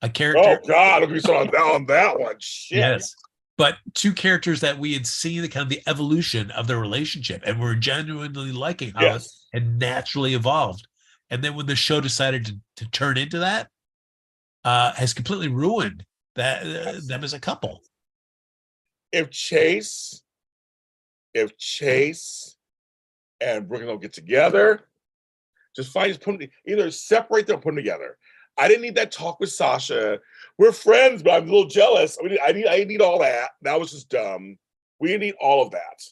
a character. Oh God, we saw on that one. Shit. Yes, but two characters that we had seen the kind of the evolution of their relationship, and we're genuinely liking how it had naturally evolved. And then when the show decided to turn into that, has completely ruined that them as a couple. If Chase and Brooklyn don't get together. Just either separate them or put them together. I didn't need that talk with Sasha. We're friends, but I'm a little jealous. I need all that. That was just dumb. We need all of that.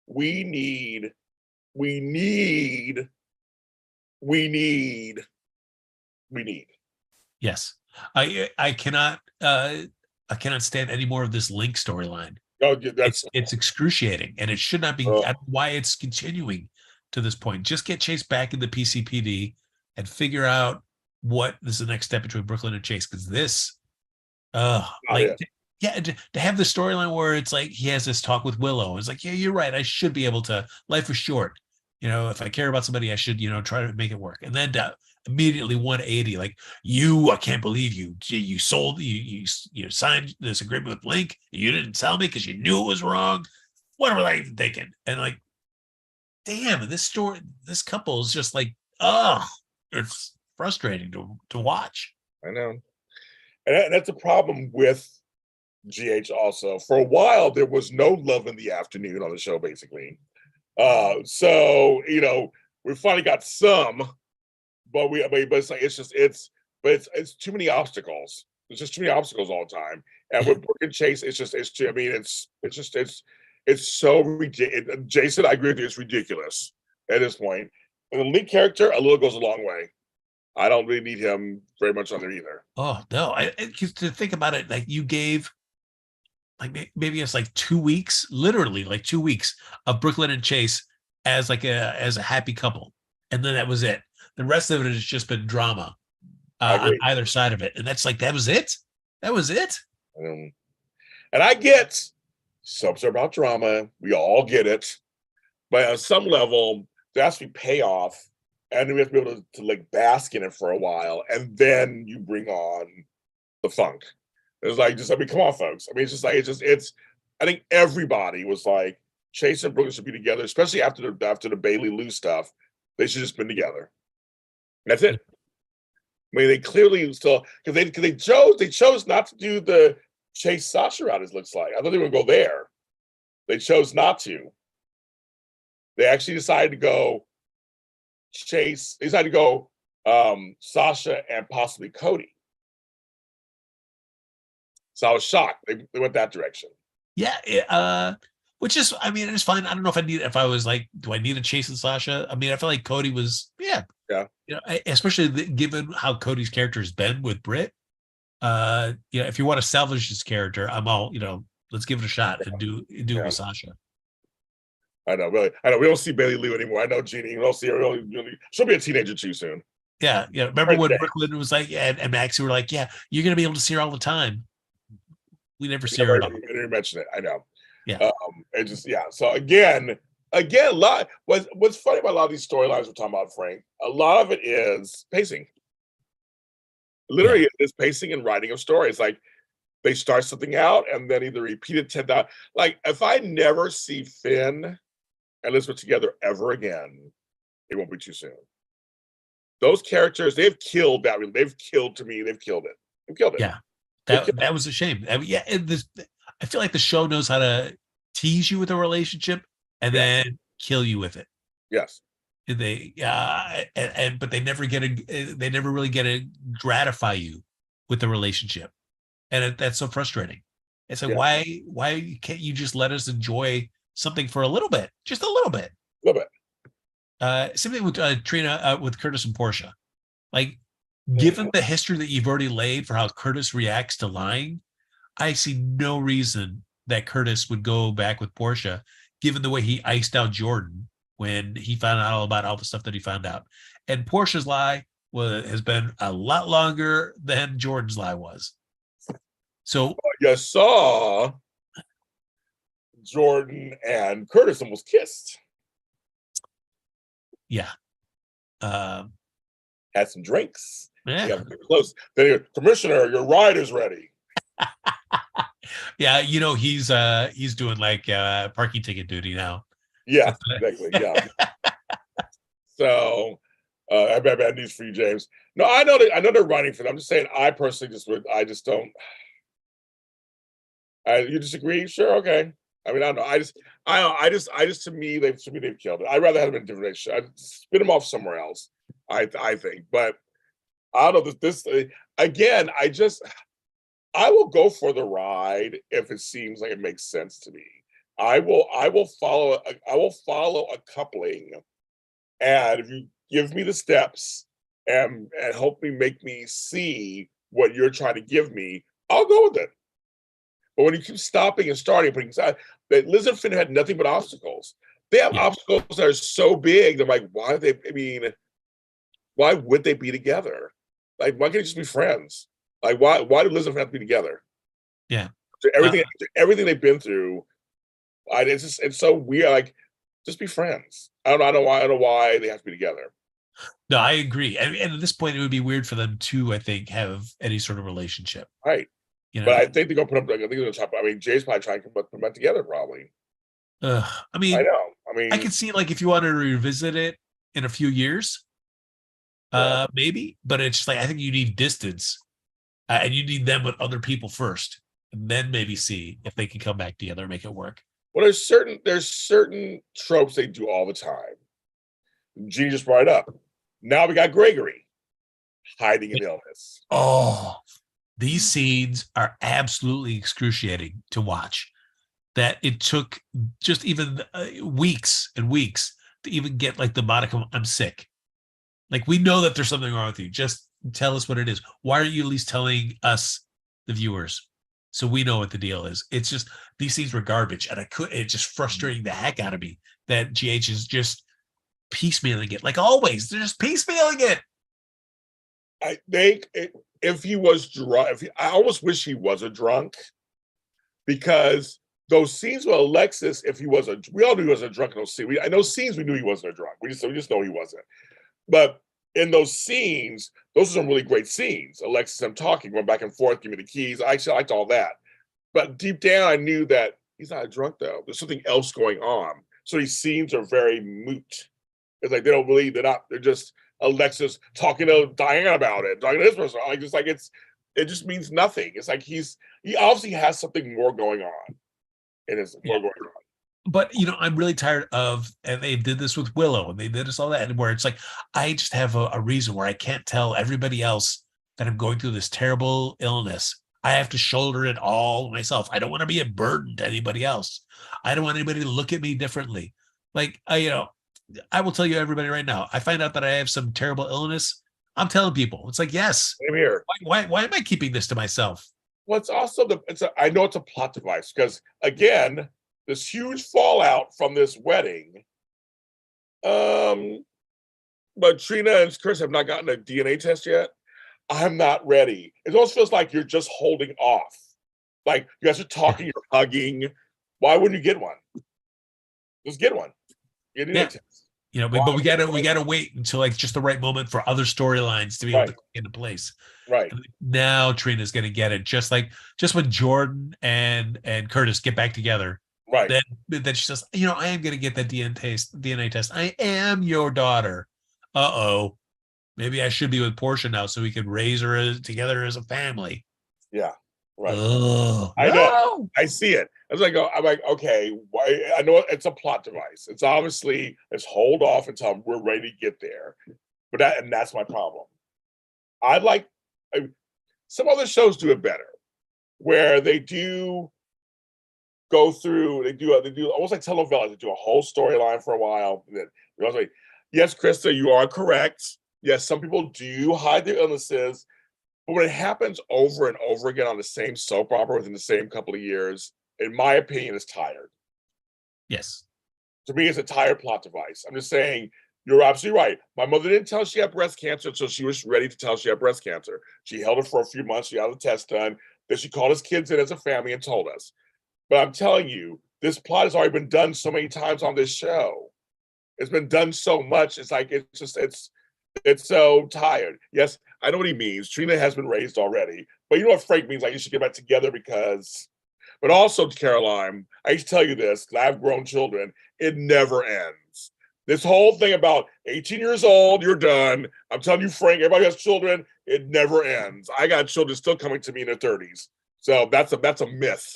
We need. Yes, I cannot stand any more of this Link storyline. Oh, it's excruciating, and it should not be. Why it's continuing to this point. Just get Chase back in the PCPD and figure out what is the next step between Brooklyn and Chase. Because this, to have the storyline where it's like he has this talk with Willow. It's like, yeah, you're right. I should be able to. Life is short. If I care about somebody, I should, try to make it work. And then immediately 180, like I can't believe you sold, you signed this agreement with Link. You didn't tell me because you knew it was wrong. What were I even thinking? And like, damn, this couple is just like, it's frustrating to watch. I know. And that's a problem with GH also. For a while, there was no love in the afternoon on the show, basically. So, we finally got some, but it's too many obstacles. There's just too many obstacles all the time. And with Brooke and Chase, it's so ridiculous. Jason, I agree with you. It's ridiculous at this point. And the lead character, a little goes a long way. I don't really need him very much on there either. Oh no! To think about it, like you gave, like maybe it's like 2 weeks, literally like 2 weeks of Brooklyn and Chase as a happy couple, and then that was it. The rest of it has just been drama on either side of it, and that's like that was it. That was it. And I get. Soaps are about drama. We all get it. But on some level, there has to be payoff and we have to be able to like bask in it for a while, and then you bring on the funk. It's like, just, I mean, come on, folks. I mean, it's just like, it's. I think everybody was like, Chase and Brooklyn should be together, especially after the Bailey Lou stuff. They should just been together. That's it. I mean, they clearly still, because they chose not to do the Chase Sasha route. It looks like, I thought they were gonna go there. They chose not to. They actually decided to go Chase. They decided to go Sasha and possibly Cody. So I was shocked. They went that direction. Yeah, which is, I mean, it's fine. I don't know if I was like, do I need a Chase and Sasha? I mean, I feel like Cody was, yeah. You know, especially given how Cody's character has been with Britt. You know, if you want to salvage this character, I'm all, you know, let's give it a shot and do it with Sasha. I know, really. I know we don't see Bailey Lou anymore. I know Jeannie. We don't see her really. She'll be a teenager too soon. Yeah. Remember when Brooklyn was like, and Maxie were like, yeah, you're gonna be able to see her all the time. We never see her at all. I didn't mention it. I know. Yeah. It just, yeah. So again, a lot. What's funny about a lot of these storylines we're talking about, Frank? A lot of it is pacing. Literally, it's pacing and writing of stories. Like, they start something out and then either repeat it 10,000. Like, if I never see Finn and Elizabeth together ever again, it won't be too soon. Those characters, they've killed that. They've killed, to me, they've killed it. They've killed it. Yeah. That was a shame. I mean, I feel like the show knows how to tease you with a relationship and then kill you with it. Yes. But they never really get to gratify you with the relationship. And that's so frustrating. It's like, why can't you just let us enjoy something for a little bit? Just a little bit. A little bit. Same thing with Trina, with Curtis and Portia. Like, given the history that you've already laid for how Curtis reacts to lying, I see no reason that Curtis would go back with Portia, given the way he iced out Jordan when he found out all about all the stuff that he found out. And Portia's lie has been a lot longer than Jordan's lie was. So you saw Jordan and Curtis almost kissed. Yeah. Had some drinks. Yeah. Close. Then, Commissioner, your ride is ready. Yeah, you know, he's doing like parking ticket duty now. Yeah, exactly. Yeah. So I have bad news for you, James. No, I know they're running for them. I'm just saying, I personally just don't. You disagree? Sure, okay. I mean, I don't know. I just to me they've killed it. I'd rather have them in different relationship. I'd spin them off somewhere else. I think, but I don't know this again. I will go for the ride if it seems like it makes sense to me. I will follow a coupling, and if you give me the steps and help me make me see what you're trying to give me, I'll go with it. But when you keep stopping and starting, that Liz and Finn had nothing but obstacles. They have obstacles that are so big. They're like, why would they be together? Like, why can't they just be friends? Like, why do Liz and Finn have to be together? Yeah. Everything they've been through, it's so weird. Like, just be friends. I don't know why they have to be together. No, I agree. And at this point, it would be weird for them to, I think, have any sort of relationship. Right. You know? But I think they're gonna put them. I think they're gonna try. I mean, Jay's probably trying to put them together. Probably. I mean, I know. I mean, I could see, like, if you wanted to revisit it in a few years, maybe. But it's just like, I think you need distance, and you need them with other people first, and then maybe see if they can come back together and make it work. Well, there's certain tropes they do all the time. Jeannie just brought it up. Now we got Gregory hiding an illness. Oh, these scenes are absolutely excruciating to watch. That it took just even weeks and weeks to even get like the modicum, I'm sick. Like, we know that there's something wrong with you. Just tell us what it is. Why aren't you at least telling us, the viewers, so we know what the deal is? It's just, these scenes were garbage, and it's just frustrating the heck out of me that GH is just piecemealing it. Like always, they're just piecemealing it. I think if he was drunk, I almost wish he was a drunk, because those scenes with Alexis, we all knew he wasn't a drunk in those scenes. I know scenes we knew he wasn't a drunk. We just know he wasn't. But in those scenes, those are some really great scenes. Alexis and talking, going back and forth, give me the keys. I actually liked all that. But deep down, I knew that he's not a drunk though. There's something else going on. So these scenes are very moot. It's like they don't really, they're just Alexis talking to Diane about it, talking to this person. Like it's like it just means nothing. It's like he obviously has something more going on. And it's more going on. But I'm really tired of, and they did this with Willow, and they did this all that, and where it's like I just have a reason where I can't tell everybody else that I'm going through this terrible illness. I have to shoulder it all myself. I don't want to be a burden to anybody else. I don't want anybody to look at me differently. Like I will tell you, everybody, right now, I find out that I have some terrible illness. I'm telling people. It's like, yes. Same here. Why am I keeping this to myself? Well, it's also I know it's a plot device because again, this huge fallout from this wedding. But Trina and Chris have not gotten a DNA test yet. I'm not ready. It almost feels like you're just holding off. Like you guys are talking, you're hugging. Why wouldn't you get one? Just get one. Get a DNA test. But we gotta wait until like just the right moment for other storylines to be able to get into place. Right. And now Trina's gonna get it. Just when Jordan and Curtis get back together. Right. Then she says, I am gonna get that DNA test. I am your daughter. Uh-oh. Maybe I should be with Portia now so we can raise her together as a family. Yeah. Right. I know. I see it. I'm like, okay, why? I know it's a plot device. It's obviously, let's hold off until we're ready to get there. But that's my problem. Some other shows do it better, where they do go through, they do almost like telenovelas. They do a whole storyline for a while. And then like, yes, Krista, you are correct. Yes, some people do hide their illnesses. But when it happens over and over again on the same soap opera within the same couple of years, in my opinion, it's tired. Yes. To me, it's a tired plot device. I'm just saying, you're absolutely right. My mother didn't tell she had breast cancer until she was ready to tell she had breast cancer. She held it for a few months. She had the test done. Then she called us kids in as a family and told us. But I'm telling you, this plot has already been done so many times on this show. It's been done so much. It's like, it's so tired. Yes, I know what he means. Trina has been raised already. But you know what Frank means? Like, you should get back together because... But also, Caroline, I used to tell you this, because I have grown children, it never ends. This whole thing about 18 years old, you're done. I'm telling you, Frank, everybody has children, it never ends. I got children still coming to me in their 30s. So that's a myth.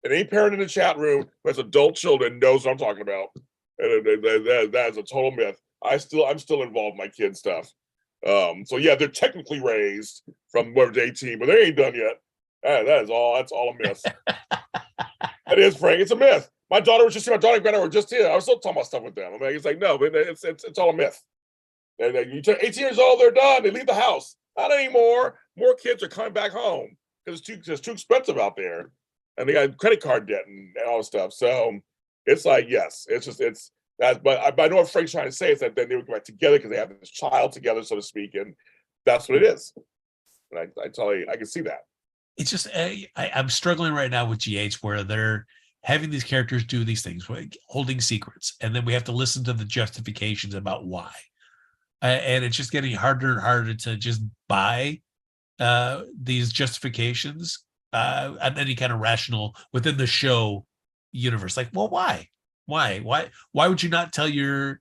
And any parent in the chat room who has adult children knows what I'm talking about. That is a total myth. I'm still involved in my kids' stuff. So yeah, they're technically raised from whatever 18, but they ain't done yet. That's all a myth. It is, Frank. It's a myth. My daughter and granddaughter were just here. I was still talking about stuff with them. I mean, it's like, no, but it's all a myth. You turn 18 years old, they're done. They leave the house. Not anymore. More kids are coming back home because it's too expensive out there, and they got credit card debt and all this stuff. So it's like, yes, it's that. But I know what Frank's trying to say is that then they would go back together because they have this child together, so to speak, and that's what it is. And I tell you, I can see that. It's just I'm struggling right now with GH where they're having these characters do these things, holding secrets, and then we have to listen to the justifications about why. And it's just getting harder and harder to just buy these justifications on any kind of rational within the show universe. Like, well, why would you not tell your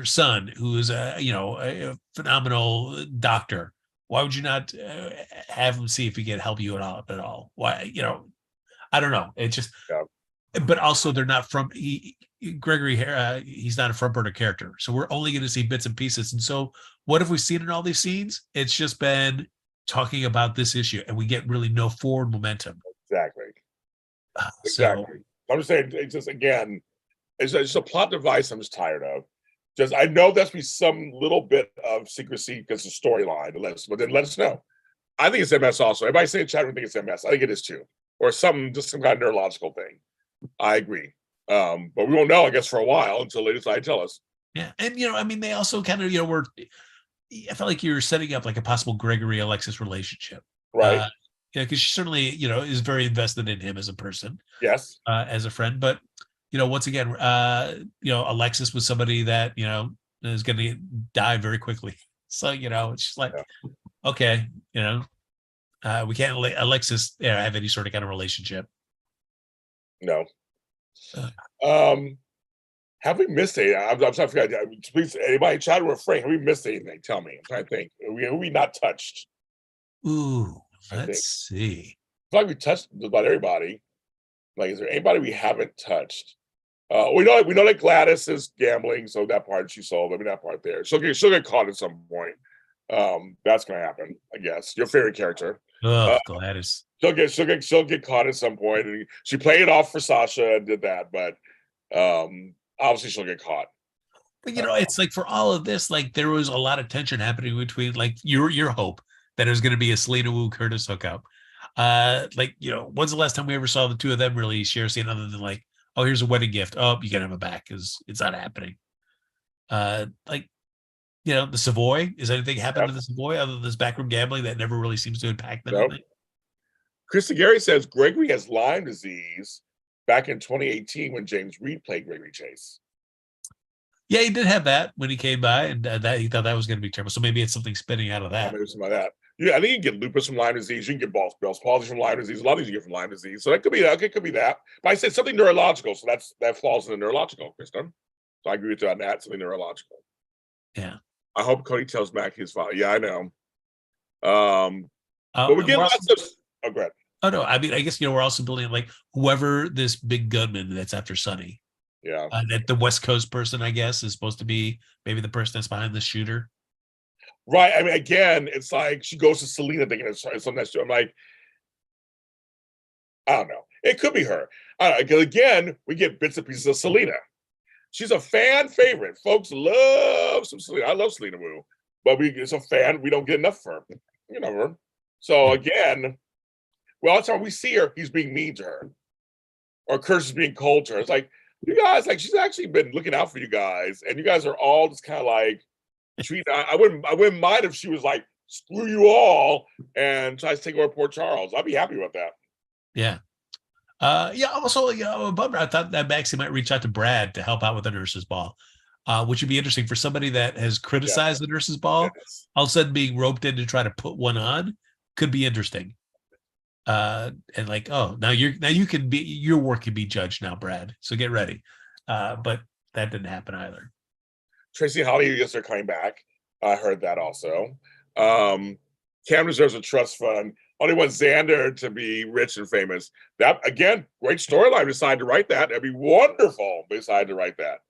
son, who is a phenomenal doctor? Why would you not have him see if he can help you at all? Why, I don't know. It just, but also they're not from Gregory. He's not a front burner character, so we're only going to see bits and pieces. And so, what have we seen in all these scenes? It's just been talking about this issue, and we get really no forward momentum. Exactly. So I'm just saying, it's just again, it's just a plot device. I'm just tired of. Just I know there's be some little bit of secrecy because of storyline, but then let us know. I think it's MS also. Everybody saying chat room think it's MS. I think it is too, or some kind of neurological thing. I agree, but we won't know, I guess, for a while until they decide to tell us. Yeah, and they also kind of were. I felt like you were setting up like a possible Gregory Alexis relationship, right? Because she certainly is very invested in him as a person, yes, as a friend, but. Once again, Alexis was somebody that, and is going to die very quickly. So, it's just like, Yeah. okay, we can't let Alexis have any sort of kind of relationship. No. Uh, Have we missed anything? I'm trying to figure out. Please, anybody chat with Frank. Have we missed anything? Tell me. I'm trying to think. Are we not touched? Ooh, I think. let's see. I feel like we touched about everybody. Like, is there anybody we haven't touched? We know that Gladys is gambling, so that part she sold. I mean, that part there. She'll get caught at some point. That's gonna happen, I guess. Your favorite character. Oh, Gladys. She'll get caught at some point. And she played it off for Sasha and did that, but obviously she'll get caught. But it's like for all of this, like there was a lot of tension happening between like your hope that it was going to be a Selena Wu Curtis hookup. When's the last time we ever saw the two of them really share a scene other than like, oh, here's a wedding gift. Oh, you can have it back because it's not happening. The Savoy. Is anything happened to the Savoy other than this backroom gambling that never really seems to impact them? Nope. Krista Gary says Gregory has Lyme disease back in 2018 when James Reed played Gregory Chase. Yeah, he did have that when he came by, and that he thought that was going to be terrible. So maybe it's something spinning out of that. Maybe something like that. Yeah, I think you can get lupus from Lyme disease. You can get Bell's palsy from Lyme disease. A lot of things you get from Lyme disease. So that could be that. Okay, it could be that. But I said something neurological, so that falls in the neurological, Kristen. So I agree with you on that. Something neurological. Yeah. I hope Cody tells Mac his father. Yeah, I know. But we get lots of. Oh, go ahead. Oh no, I mean, I guess we're also building like whoever this big gunman that's after Sonny. Yeah. That the West Coast person, I guess, is supposed to be maybe the person that's behind the shooter. Right. I mean, again, it's like she goes to Selena thinking it's something that's. I'm like, I don't know. It could be her. Because again, we get bits and pieces of Selena. She's a fan favorite. Folks love some Selena. I love Selena Wu, but it's a fan. We don't get enough of her. So again, well, that's how we see her. He's being mean to her, or Curtis is being cold to her. It's like you guys, like she's actually been looking out for you guys, and you guys are all just kind of like treat. I wouldn't mind if she was like screw you all and tries to take over Port Charles. I'd be happy with that. Yeah. Also, bummer. I thought that Maxie might reach out to Brad to help out with the nurses' ball, which would be interesting for somebody that has criticized the nurses' ball. Yes. All of a sudden, being roped in to try to put one on could be interesting. And like, oh, now you can be your work can be judged now, Brad. So get ready. But that didn't happen either. Tracy Holly, yes, they're coming back. I heard that also. Cam deserves a trust fund. Only want Xander to be rich and famous. That again, great storyline. Decided to write that. That'd be wonderful. They decided to write that.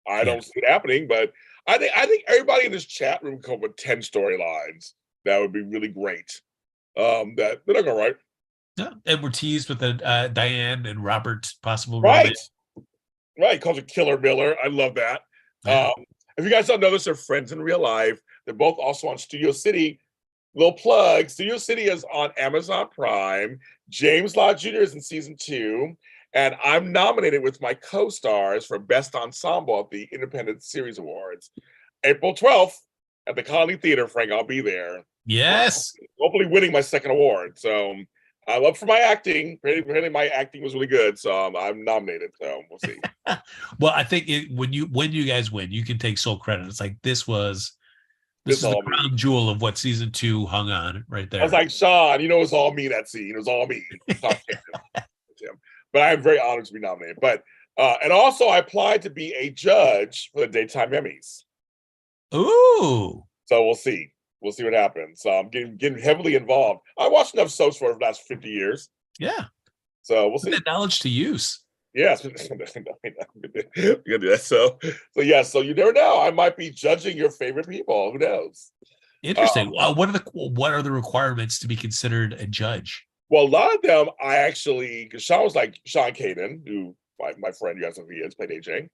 I don't see it happening, but I think everybody in this chat room come up with 10 storylines. That would be really great. That they're not gonna write. Yeah, and we're teased with the Diane and Robert possible romance. Right. Calls it Killer Miller. I love that. Yeah. If you guys don't know this, they're friends in real life. They're both also on Studio City. Little plug, Studio City is on Amazon Prime. James Law Jr. is in season 2. And I'm nominated with my co-stars for Best Ensemble at the Independent Series Awards. April 12th at the Colony Theater, Frank. I'll be there. Yes. Hopefully winning my second award. So I love for my acting. Apparently my acting was really good. So I'm nominated. So we'll see. Well, I think when you guys win, you can take sole credit. It's like this is the crown jewel of what season 2 hung on right there. I was like, Sean, it was all me that scene. It was all me. But I'm very honored to be nominated. But and also I applied to be a judge for the Daytime Emmys. Ooh. So we'll see. We'll see what happens. So I'm getting heavily involved. I watched enough soaps for the last 50 years. Yeah. So we'll see. That knowledge to use. Yes. You're gonna do that. So yeah, so you never know. I might be judging your favorite people. Who knows? Interesting. What are the requirements to be considered a judge? Well, a lot of them I actually, because Sean was like Sean Caden, who my friend, you guys know who he is, played AJ,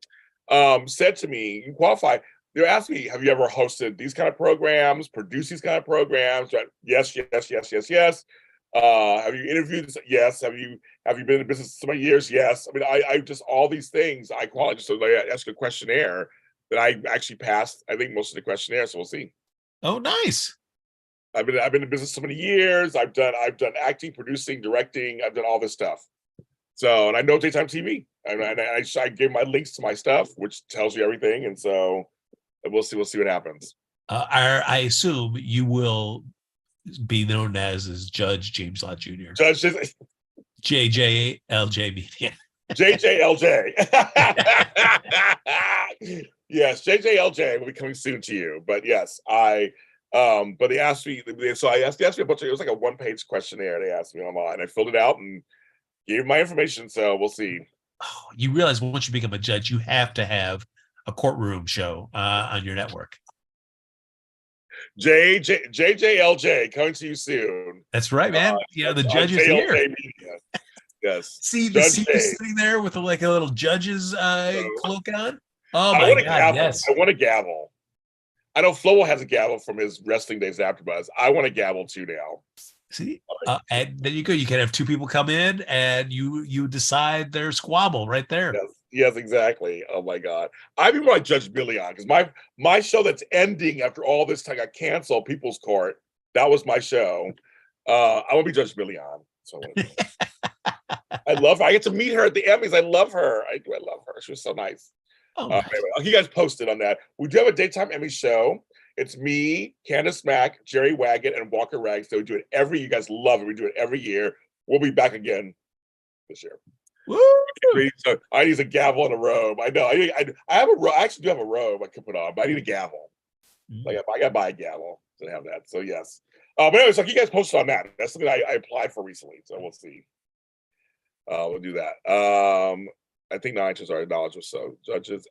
said to me, you qualify. They're asking me, have you ever hosted these kind of programs, produced these kind of programs? Yes. Have you interviewed? Yes. Have you been in business so many years? Yes. I mean, I just all these things I qualify. So I ask a questionnaire that I actually passed. I think most of the questionnaire. So we'll see. Oh, nice. I've been in business so many years. I've done acting, producing, directing. I've done all this stuff. So, and I know daytime TV, and I gave my links to my stuff, which tells you everything. And so, We'll see what happens. I assume you will be known as Judge James Lott Jr. Judge JJLJ Media. JJLJ. Yes, JJLJ will be coming soon to you. But yes, but they asked me, so they asked me a bunch of, it was like a one-page questionnaire they asked me online. I filled it out and gave my information, so we'll see. Oh, you realize once you become a judge, you have to have a courtroom show on your network. JJLJ coming to you soon. That's right, man. The judge is here. Media. Yes. See the sitting there with like a little judge's cloak on. Oh my God! Yes, I want a gavel. I know Flo has a gavel from his wrestling days after Buzz. I want a gavel too now. See, and then you go. You can have two people come in, and you decide their squabble right there. Yes, exactly. Oh my God, I'd be more like Judge Billy on because my show that's ending after all this time got canceled. People's Court. That was my show. I want to be Judge Billy on. So I love her. I get to meet her at the Emmys. I love her. I love her. She was so nice. Anyway, I'll keep you guys posted on that. We do have a daytime Emmy show. It's me, Candace Mack, Jerry Waggett, and Walker Rags. So we do it you guys love it. We do it every year. We'll be back again this year. Woo! So I need a gavel and a robe. I know. I have a robe. I actually do have a robe I could put on, but I need a gavel. Like I gotta buy a gavel to have that. So yes. But anyways, I'll keep you guys posted on that. That's something I applied for recently. So we'll see. We'll do that. I think the actors are knowledgeable. So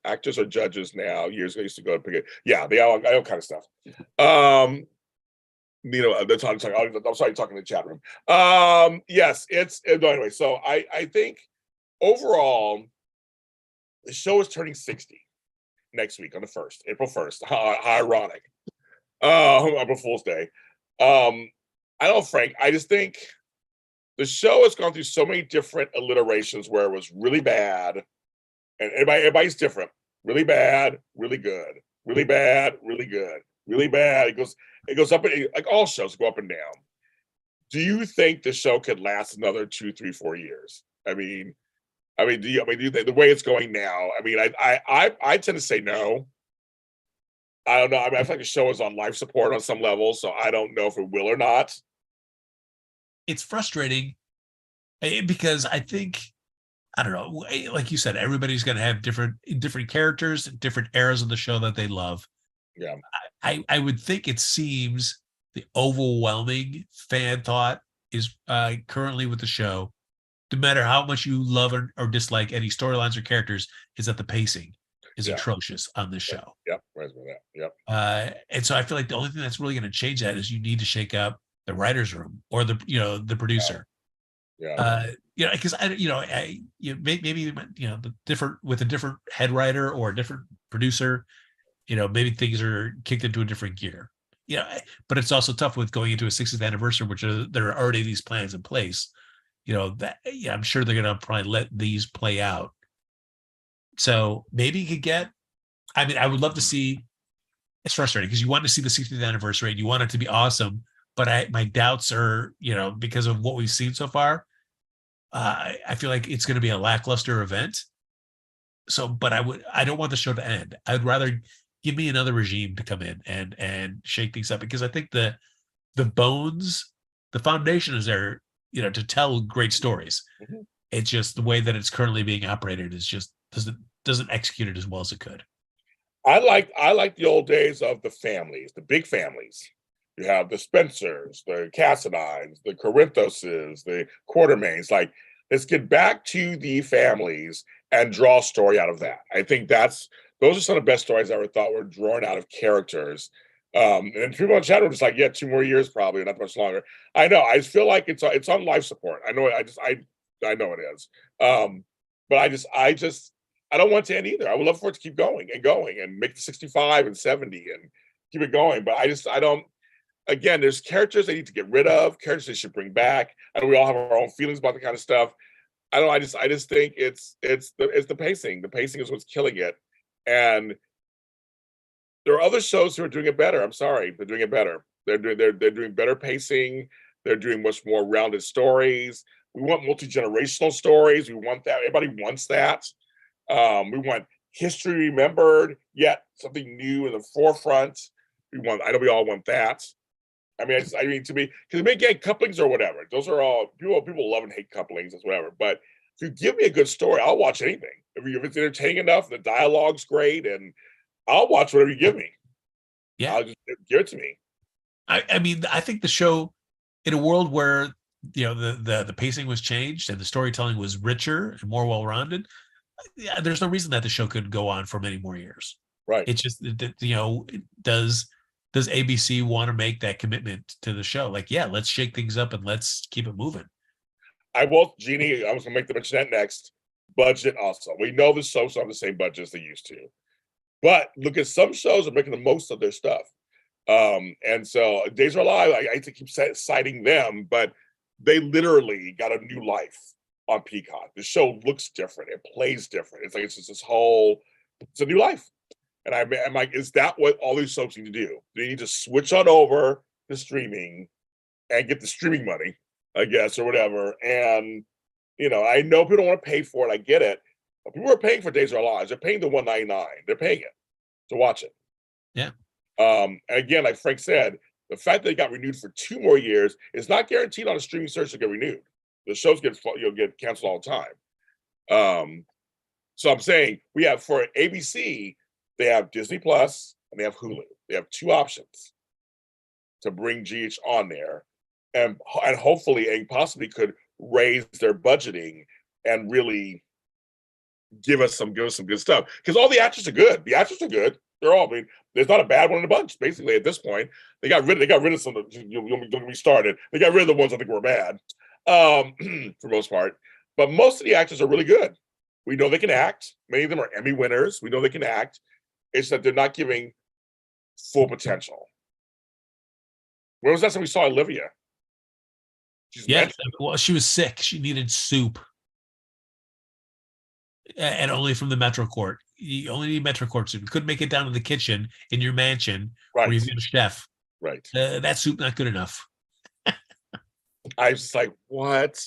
actors are judges now. Years ago, I used to go and pick it. Yeah, they all kind of stuff. They're talking. I'm sorry, talking in the chat room. Yes, anyway. So I think overall, the show is turning 60 next week on the 1st, April 1st. Ironic. April Fool's Day. I don't know, Frank. I just think the show has gone through so many different alliterations where it was really bad, and everybody's different. Really bad, really good. Really bad, really good. Really bad. It goes up and like all shows go up and down. Do you think the show could last another 2, 3, 4 years? I mean, do you think the way it's going now? I mean, I tend to say no. I don't know. I feel like the show is on life support on some level, so I don't know if it will or not. It's frustrating because I think, I don't know, like you said, everybody's going to have different characters, different eras of the show that they love. Yeah. I would think it seems the overwhelming fan thought is currently with the show, no matter how much you love or dislike any storylines or characters, is that the pacing is atrocious on this show. Yep. Right with that. Yep. And so I feel like the only thing that's really going to change that is you need to shake up the writer's room or the producer. Yeah. Because maybe the different with a different head writer or a different producer, maybe things are kicked into a different gear. But it's also tough with going into a 60th anniversary, which there are already these plans in place. I'm sure they're going to probably let these play out. So maybe you could get. I mean, I would love to see. It's frustrating because you want to see the 60th anniversary and you want it to be awesome. But my doubts are, because of what we've seen so far, I feel like it's going to be a lackluster event. So, but I don't want the show to end. I'd rather give me another regime to come in and shake things up, because I think the bones, the foundation is there, to tell great stories. Mm-hmm. It's just the way that it's currently being operated is just doesn't execute it as well as it could. I like the old days of the families, the big families. You have the Spencers, the Cassadines, the Corinthoses, the Quartermains. Like, let's get back to the families and draw a story out of that. I think those are some of the best stories I ever thought were drawn out of characters. And people in chat room just like, 2 more years probably, not much longer. I know. I just feel like it's on life support. I know. I know it is. But I don't want to end either. I would love for it to keep going and make the 65 and 70 and keep it going. But I don't. Again, there's characters they need to get rid of, characters they should bring back. I know we all have our own feelings about the kind of stuff. I don't know. I just think it's the pacing. The pacing is what's killing it. And there are other shows who are doing it better. I'm sorry, they're doing it better. They're doing better pacing. They're doing much more rounded stories. We want multi-generational stories. We want that. Everybody wants that. We want history remembered, yet something new in the forefront. I know we all want that. I mean, to me, because we get couplings or whatever. Those are all people love and hate couplings, that's whatever. But if you give me a good story, I'll watch anything. If it's entertaining enough, the dialogue's great, and I'll watch whatever you give me. Yeah. I'll just give it to me. I mean, I think the show, in a world where the pacing was changed and the storytelling was richer and more well-rounded, yeah, there's no reason that the show could go on for many more years. Right. It's just does ABC want to make that commitment to the show? Like, yeah, let's shake things up and let's keep it moving. Jeannie, I was gonna make the mention that next. Budget also. We know the shows are the same budget as they used to. But look at some shows are making the most of their stuff. And so Days Are Alive, I hate to keep citing them, but they literally got a new life on Peacock. The show looks different. It plays different. It's like it's just it's a new life. And I'm like, is that what all these shows need to do? They need to switch on over to streaming and get the streaming money, I guess, or whatever. And I know people don't want to pay for it. I get it. But people are paying for Days Are Alive. They're paying the $1.99. They're paying it to watch it. Yeah. And again, like Frank said, the fact that it got renewed for 2 more years is not guaranteed on a streaming service to get renewed. The shows get canceled all the time. So I'm saying we have for ABC, they have Disney Plus and they have Hulu. They have 2 options to bring GH on there, and hopefully and possibly could raise their budgeting and really give us some good stuff, because all the actors are good. The actors are good. They're all. I mean, there's not a bad one in the bunch. Basically, at this point, they got rid of some. Don't get me started. They got rid of the ones I think were bad, for most part. But most of the actors are really good. We know they can act. Many of them are Emmy winners. We know they can act. It's that they're not giving full potential. When was that time we saw Olivia? Well, she was sick. She needed soup. And only from the Metro Court. You only need Metro Court soup. You couldn't make it down to the kitchen in your mansion where you've got a chef. Right. That soup not good enough. I was just like, what?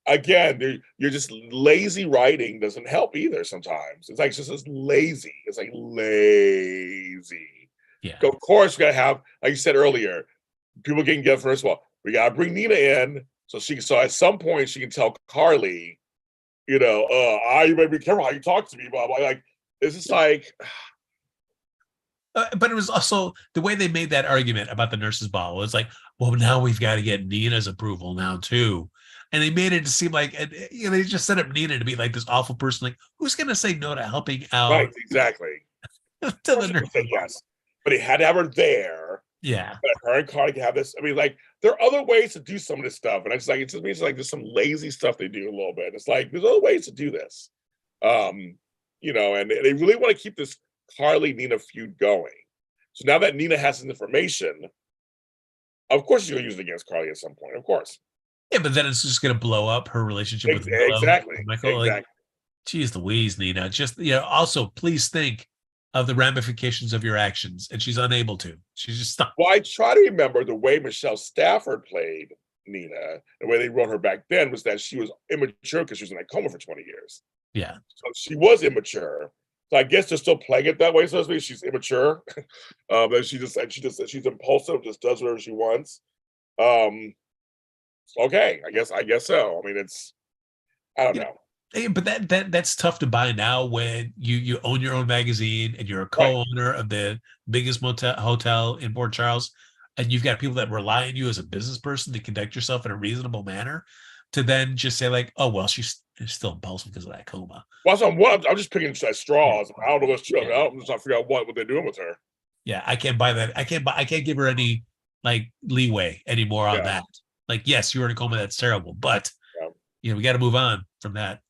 Again, you're just lazy writing doesn't help either sometimes. It's like just as lazy. It's like lazy. Yeah. Of course, we gotta have, like you said earlier, people getting together. First of all, we gotta bring Nina in so at some point she can tell Carly, you better be careful how you talk to me, blah, blah. Like, it's just like. But it was also the way they made that argument about the nurse's ball. It was like, well, now we've got to get Nina's approval now too. And they made it to seem like, they just set up Nina to be like this awful person. Like, who's going to say no to helping out? Right, exactly. To the nurse. Yes, but he had to have her there. Yeah. But her and Carly can have this. I mean, like, there are other ways to do some of this stuff. And it's like, it just means like there's some lazy stuff they do a little bit. It's like, there's other ways to do this. And they really want to keep this Carly-Nina feud going. So now that Nina has this information, of course she's going to use it against Carly at some point, of course. Yeah, but then it's just going to blow up her relationship with Willow. Exactly. Michael. Exactly. Like, geez Louise, Nina. Just, also please think of the ramifications of your actions. And she's unable to. She's just stuck. Well, I try to remember the way Michelle Stafford played Nina, the way they wrote her back then was that she was immature because she was in a coma for 20 years. Yeah. So she was immature. So I guess they're still playing it that way, so to speak. She's immature. But she's impulsive, just does whatever she wants. Okay, I guess so. I mean, I don't know. But that's tough to buy now when you own your own magazine and you're a co-owner of the biggest hotel in Port Charles, and you've got people that rely on you as a business person to conduct yourself in a reasonable manner, to then just say like, oh well, she's still impulsive because of that coma. Well, I'm just picking straws. I don't know what's true. I'm just trying to figure out what they're doing with her. Yeah, I can't buy that. I can't give her any like leeway anymore on that. Like, yes, you're in a coma. That's terrible, but we got to move on from that.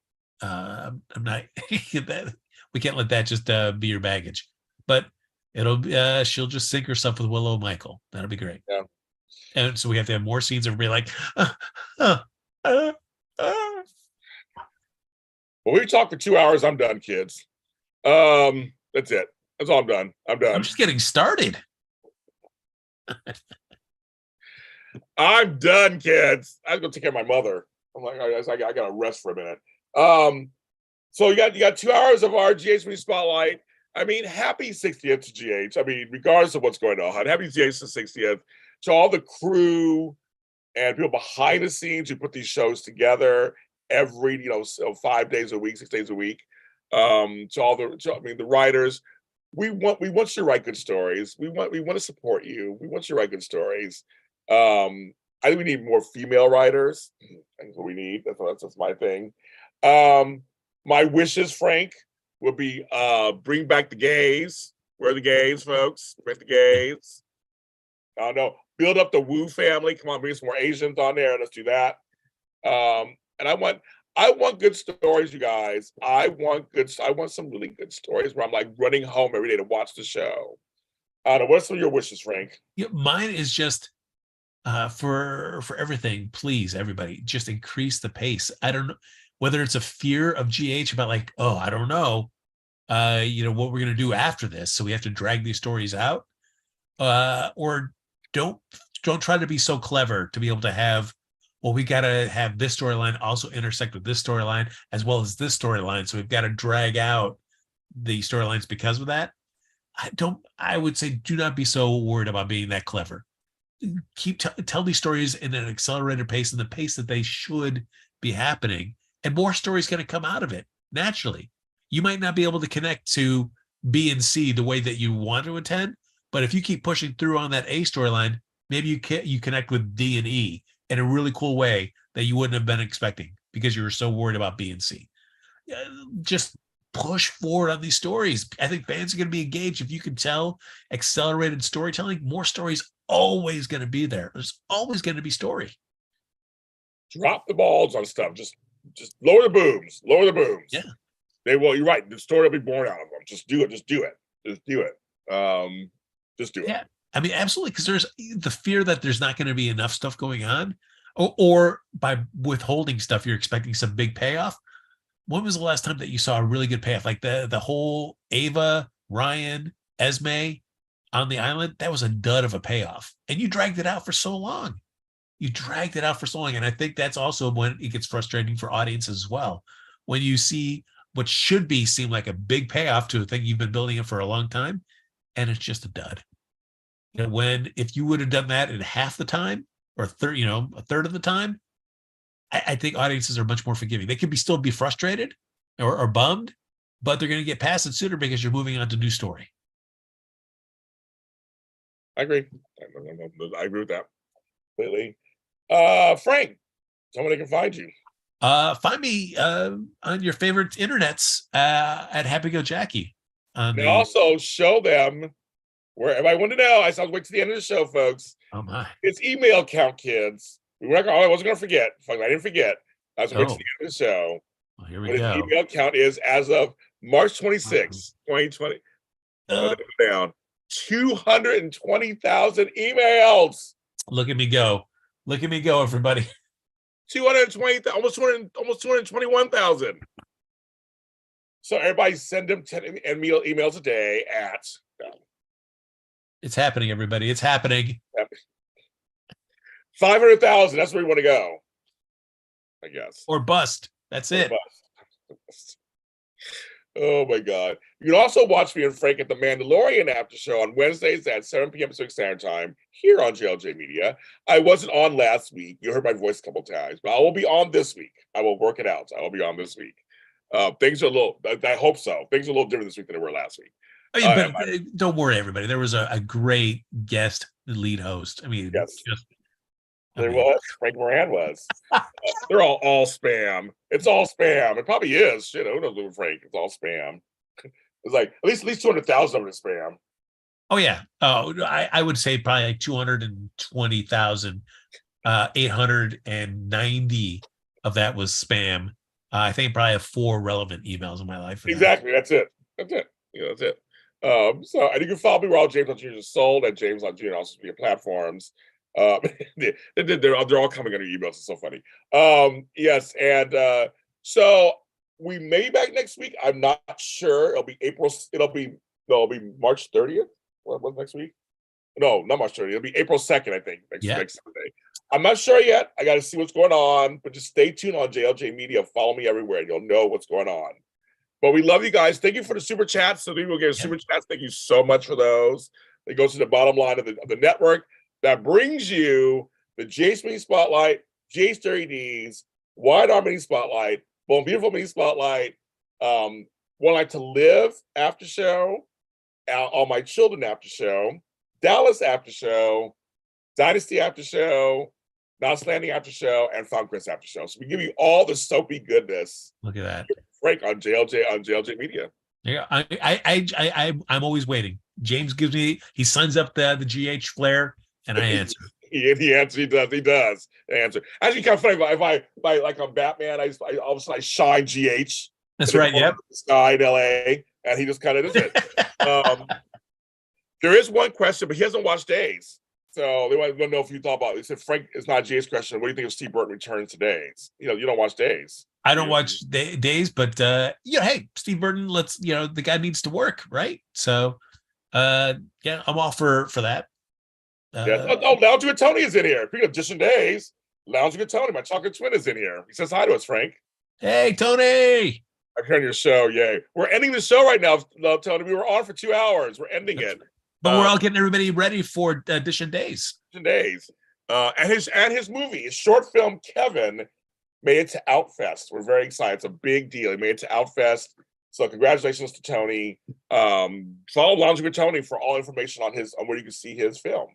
I'm not. We can't let that just be your baggage. But she'll just sink herself with Willow and Michael. That'll be great. Yeah. And so we have to have more scenes of everybody like. Well, we talked for 2 hours. I'm done, kids. That's it. That's all. I'm done. I'm just getting started. I'm done, kids. I was gonna take care of my mother. I'm like, I gotta rest for a minute. So you got 2 hours of our GH spotlight. I mean, happy 60th to GH. I mean, regardless of what's going on, happy GH to 60th to all the crew and people behind the scenes who put these shows together every, 5 days a week, 6 days a week. To all the writers. We want you to write good stories. We want to support you. We want you to write good stories. I think we need more female writers. That's what we need. That's my thing. My wishes, Frank, would be bring back the gays. Where are the gays, folks? Bring the gays. I don't know. Build up the Wu family. Come on, bring some more Asians on there. Let's do that. And I want good stories, you guys. I want some really good stories where I'm like running home every day to watch the show. I don't know. What's some of your wishes, Frank? Yeah, mine is just for everything. Please, everybody, just increase the pace. I don't know whether it's a fear of GH about like, oh, I don't know, what we're gonna do after this, so we have to drag these stories out, or don't try to be so clever to be able to have. Well, we got to have this storyline also intersect with this storyline as well as this storyline. So we've got to drag out the storylines because of that. I would say do not be so worried about being that clever. Tell these stories in an accelerated pace, and the pace that they should be happening, and more stories going to come out of it naturally. You might not be able to connect to B and C the way that you want to attend, but if you keep pushing through on that A storyline, maybe you connect with D and E in a really cool way that you wouldn't have been expecting because you were so worried about B and C. Just push forward on these stories. I think fans are going to be engaged. If you can tell accelerated storytelling, more stories always going to be there. There's always going to be story. Drop the balls on stuff. Just lower the booms. Lower the booms. Yeah. They will. You're right. The story will be born out of them. Just do it. Just do it. Just do it. Just do it. Yeah. I mean, absolutely, because there's the fear that there's not going to be enough stuff going on, or by withholding stuff, you're expecting some big payoff. When was the last time that you saw a really good payoff? Like the whole Ava, Ryan, Esme on the island, that was a dud of a payoff. And you dragged it out for so long. And I think that's also when it gets frustrating for audiences as well. When you see what should seem like a big payoff to a thing you've been building it for a long time, and it's just a dud. If you would have done that in half the time or a third of the time, I think audiences are much more forgiving. They could still be frustrated or bummed, but they're going to get past it sooner because you're moving on to new story. I agree. I agree with that completely. Frank, someone can find you. Find me on your favorite internets at Happy Go Jackie. And also show them where everybody want to know. I said, wait to the end of the show, folks. Oh my! It's email count, kids. I wasn't going to forget. I didn't forget. I was wait to the end of the show. Well, here we go. Email count is as of March 26, 2020. Down 220,000 emails. Look at me go! Look at me go, everybody! 220, almost 221,000. So everybody send them 10 emails a day at. It's happening, everybody. It's happening. 500,000. That's where we want to go, I guess. Or bust. That's it. Bust. Oh my God. You can also watch me and Frank at the Mandalorian after show on Wednesdays at 7 p.m. Pacific Standard Time here on JLJ Media. I wasn't on last week. You heard my voice a couple times, but I will be on this week. I will work it out. I will be on this week. Things are I hope so. Things are a little different this week than they were last week. Oh, yeah, but don't worry, everybody. There was a great guest lead host. I mean, yes. Was. Frank Moran was. They're all spam. It's all spam. It probably is. Shit, who knows with Frank? It's all spam. It's like at least 200,000 of it is spam. Oh yeah. Oh, I would say probably like 220,000. 890 of that was spam. I think probably have 4 relevant emails in my life. Exactly. That's it. Yeah, that's it. So and you can follow me where all James on Junior sold at James on Junior also via platforms. They're all coming under emails. It's so funny. Yes, and so we may be back next week. I'm not sure. It'll be March 30th. What's next week? No, not March 30th. It'll be April 2nd, I think. Next Sunday. I'm not sure yet. I got to see what's going on, but just stay tuned on JLJ Media. Follow me everywhere, and you'll know what's going on. But we love you guys. Thank you for the super chats. So people get super chats. Thank you so much for those. It goes to the bottom line of the network that brings you the Jace Mini Spotlight, Jace 30Ds, Wide Arm Mini Spotlight, Bone Beautiful Mini Spotlight, One Night to Live after show, All My Children after show, Dallas after show, Dynasty after show, Mouse Landing after show, and Found Chris after show. So we give you all the soapy goodness. Look at that. Frank on JLJ Media. Yeah, I'm always waiting. James gives me, he signs up the GH flare, and I answer. He answers. He does answer. Actually, kind of funny. If I like on Batman, all of a sudden I shine GH. That's right. Yep. The sky in LA, and he just kind of does it. There is one question, but he hasn't watched Days. So they want to know if you thought about it. They said, Frank, it's not Jay's question. What do you think of Steve Burton returns to Days? You don't watch Days. I don't watch Days, but hey, Steve Burton, the guy needs to work, right? So I'm all for that. Lounge with Tony is in here. Speaking of Distant Days, Lounge with Tony, my chocolate twin, is in here. He says hi to us, Frank. Hey, Tony. I'm hearing your show. Yay. We're ending the show right now, Tony. We were on for 2 hours. We're ending it. But we're all getting everybody ready for Distant Days. And his movie, his short film, Kevin, made it to Outfest. We're very excited. It's a big deal. He made it to Outfest. So congratulations to Tony. Follow Lounging with Tony for all information on where you can see his film,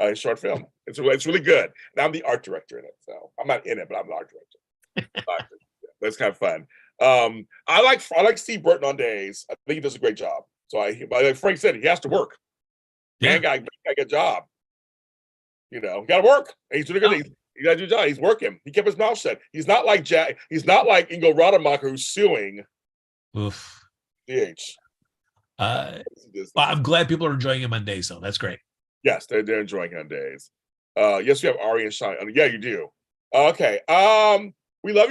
his short film. It's really good. And I'm the art director in it. So I'm not in it, but I'm the art director. That's kind of fun. I like Steve Burton on Days. I think he does a great job. So like Frank said, he has to work. Man, got to get a job. Got to work. And he's doing a good thing. He got to do a job. He's working. He kept his mouth shut. He's not like Jack. He's not like Ingo Rademacher, who's suing. Oof. DH. I'm glad people are enjoying him on Days, though. That's great. Yes, they're enjoying him on Days. Yes, we have Ari and Shine. Yeah, you do. Okay. We love you.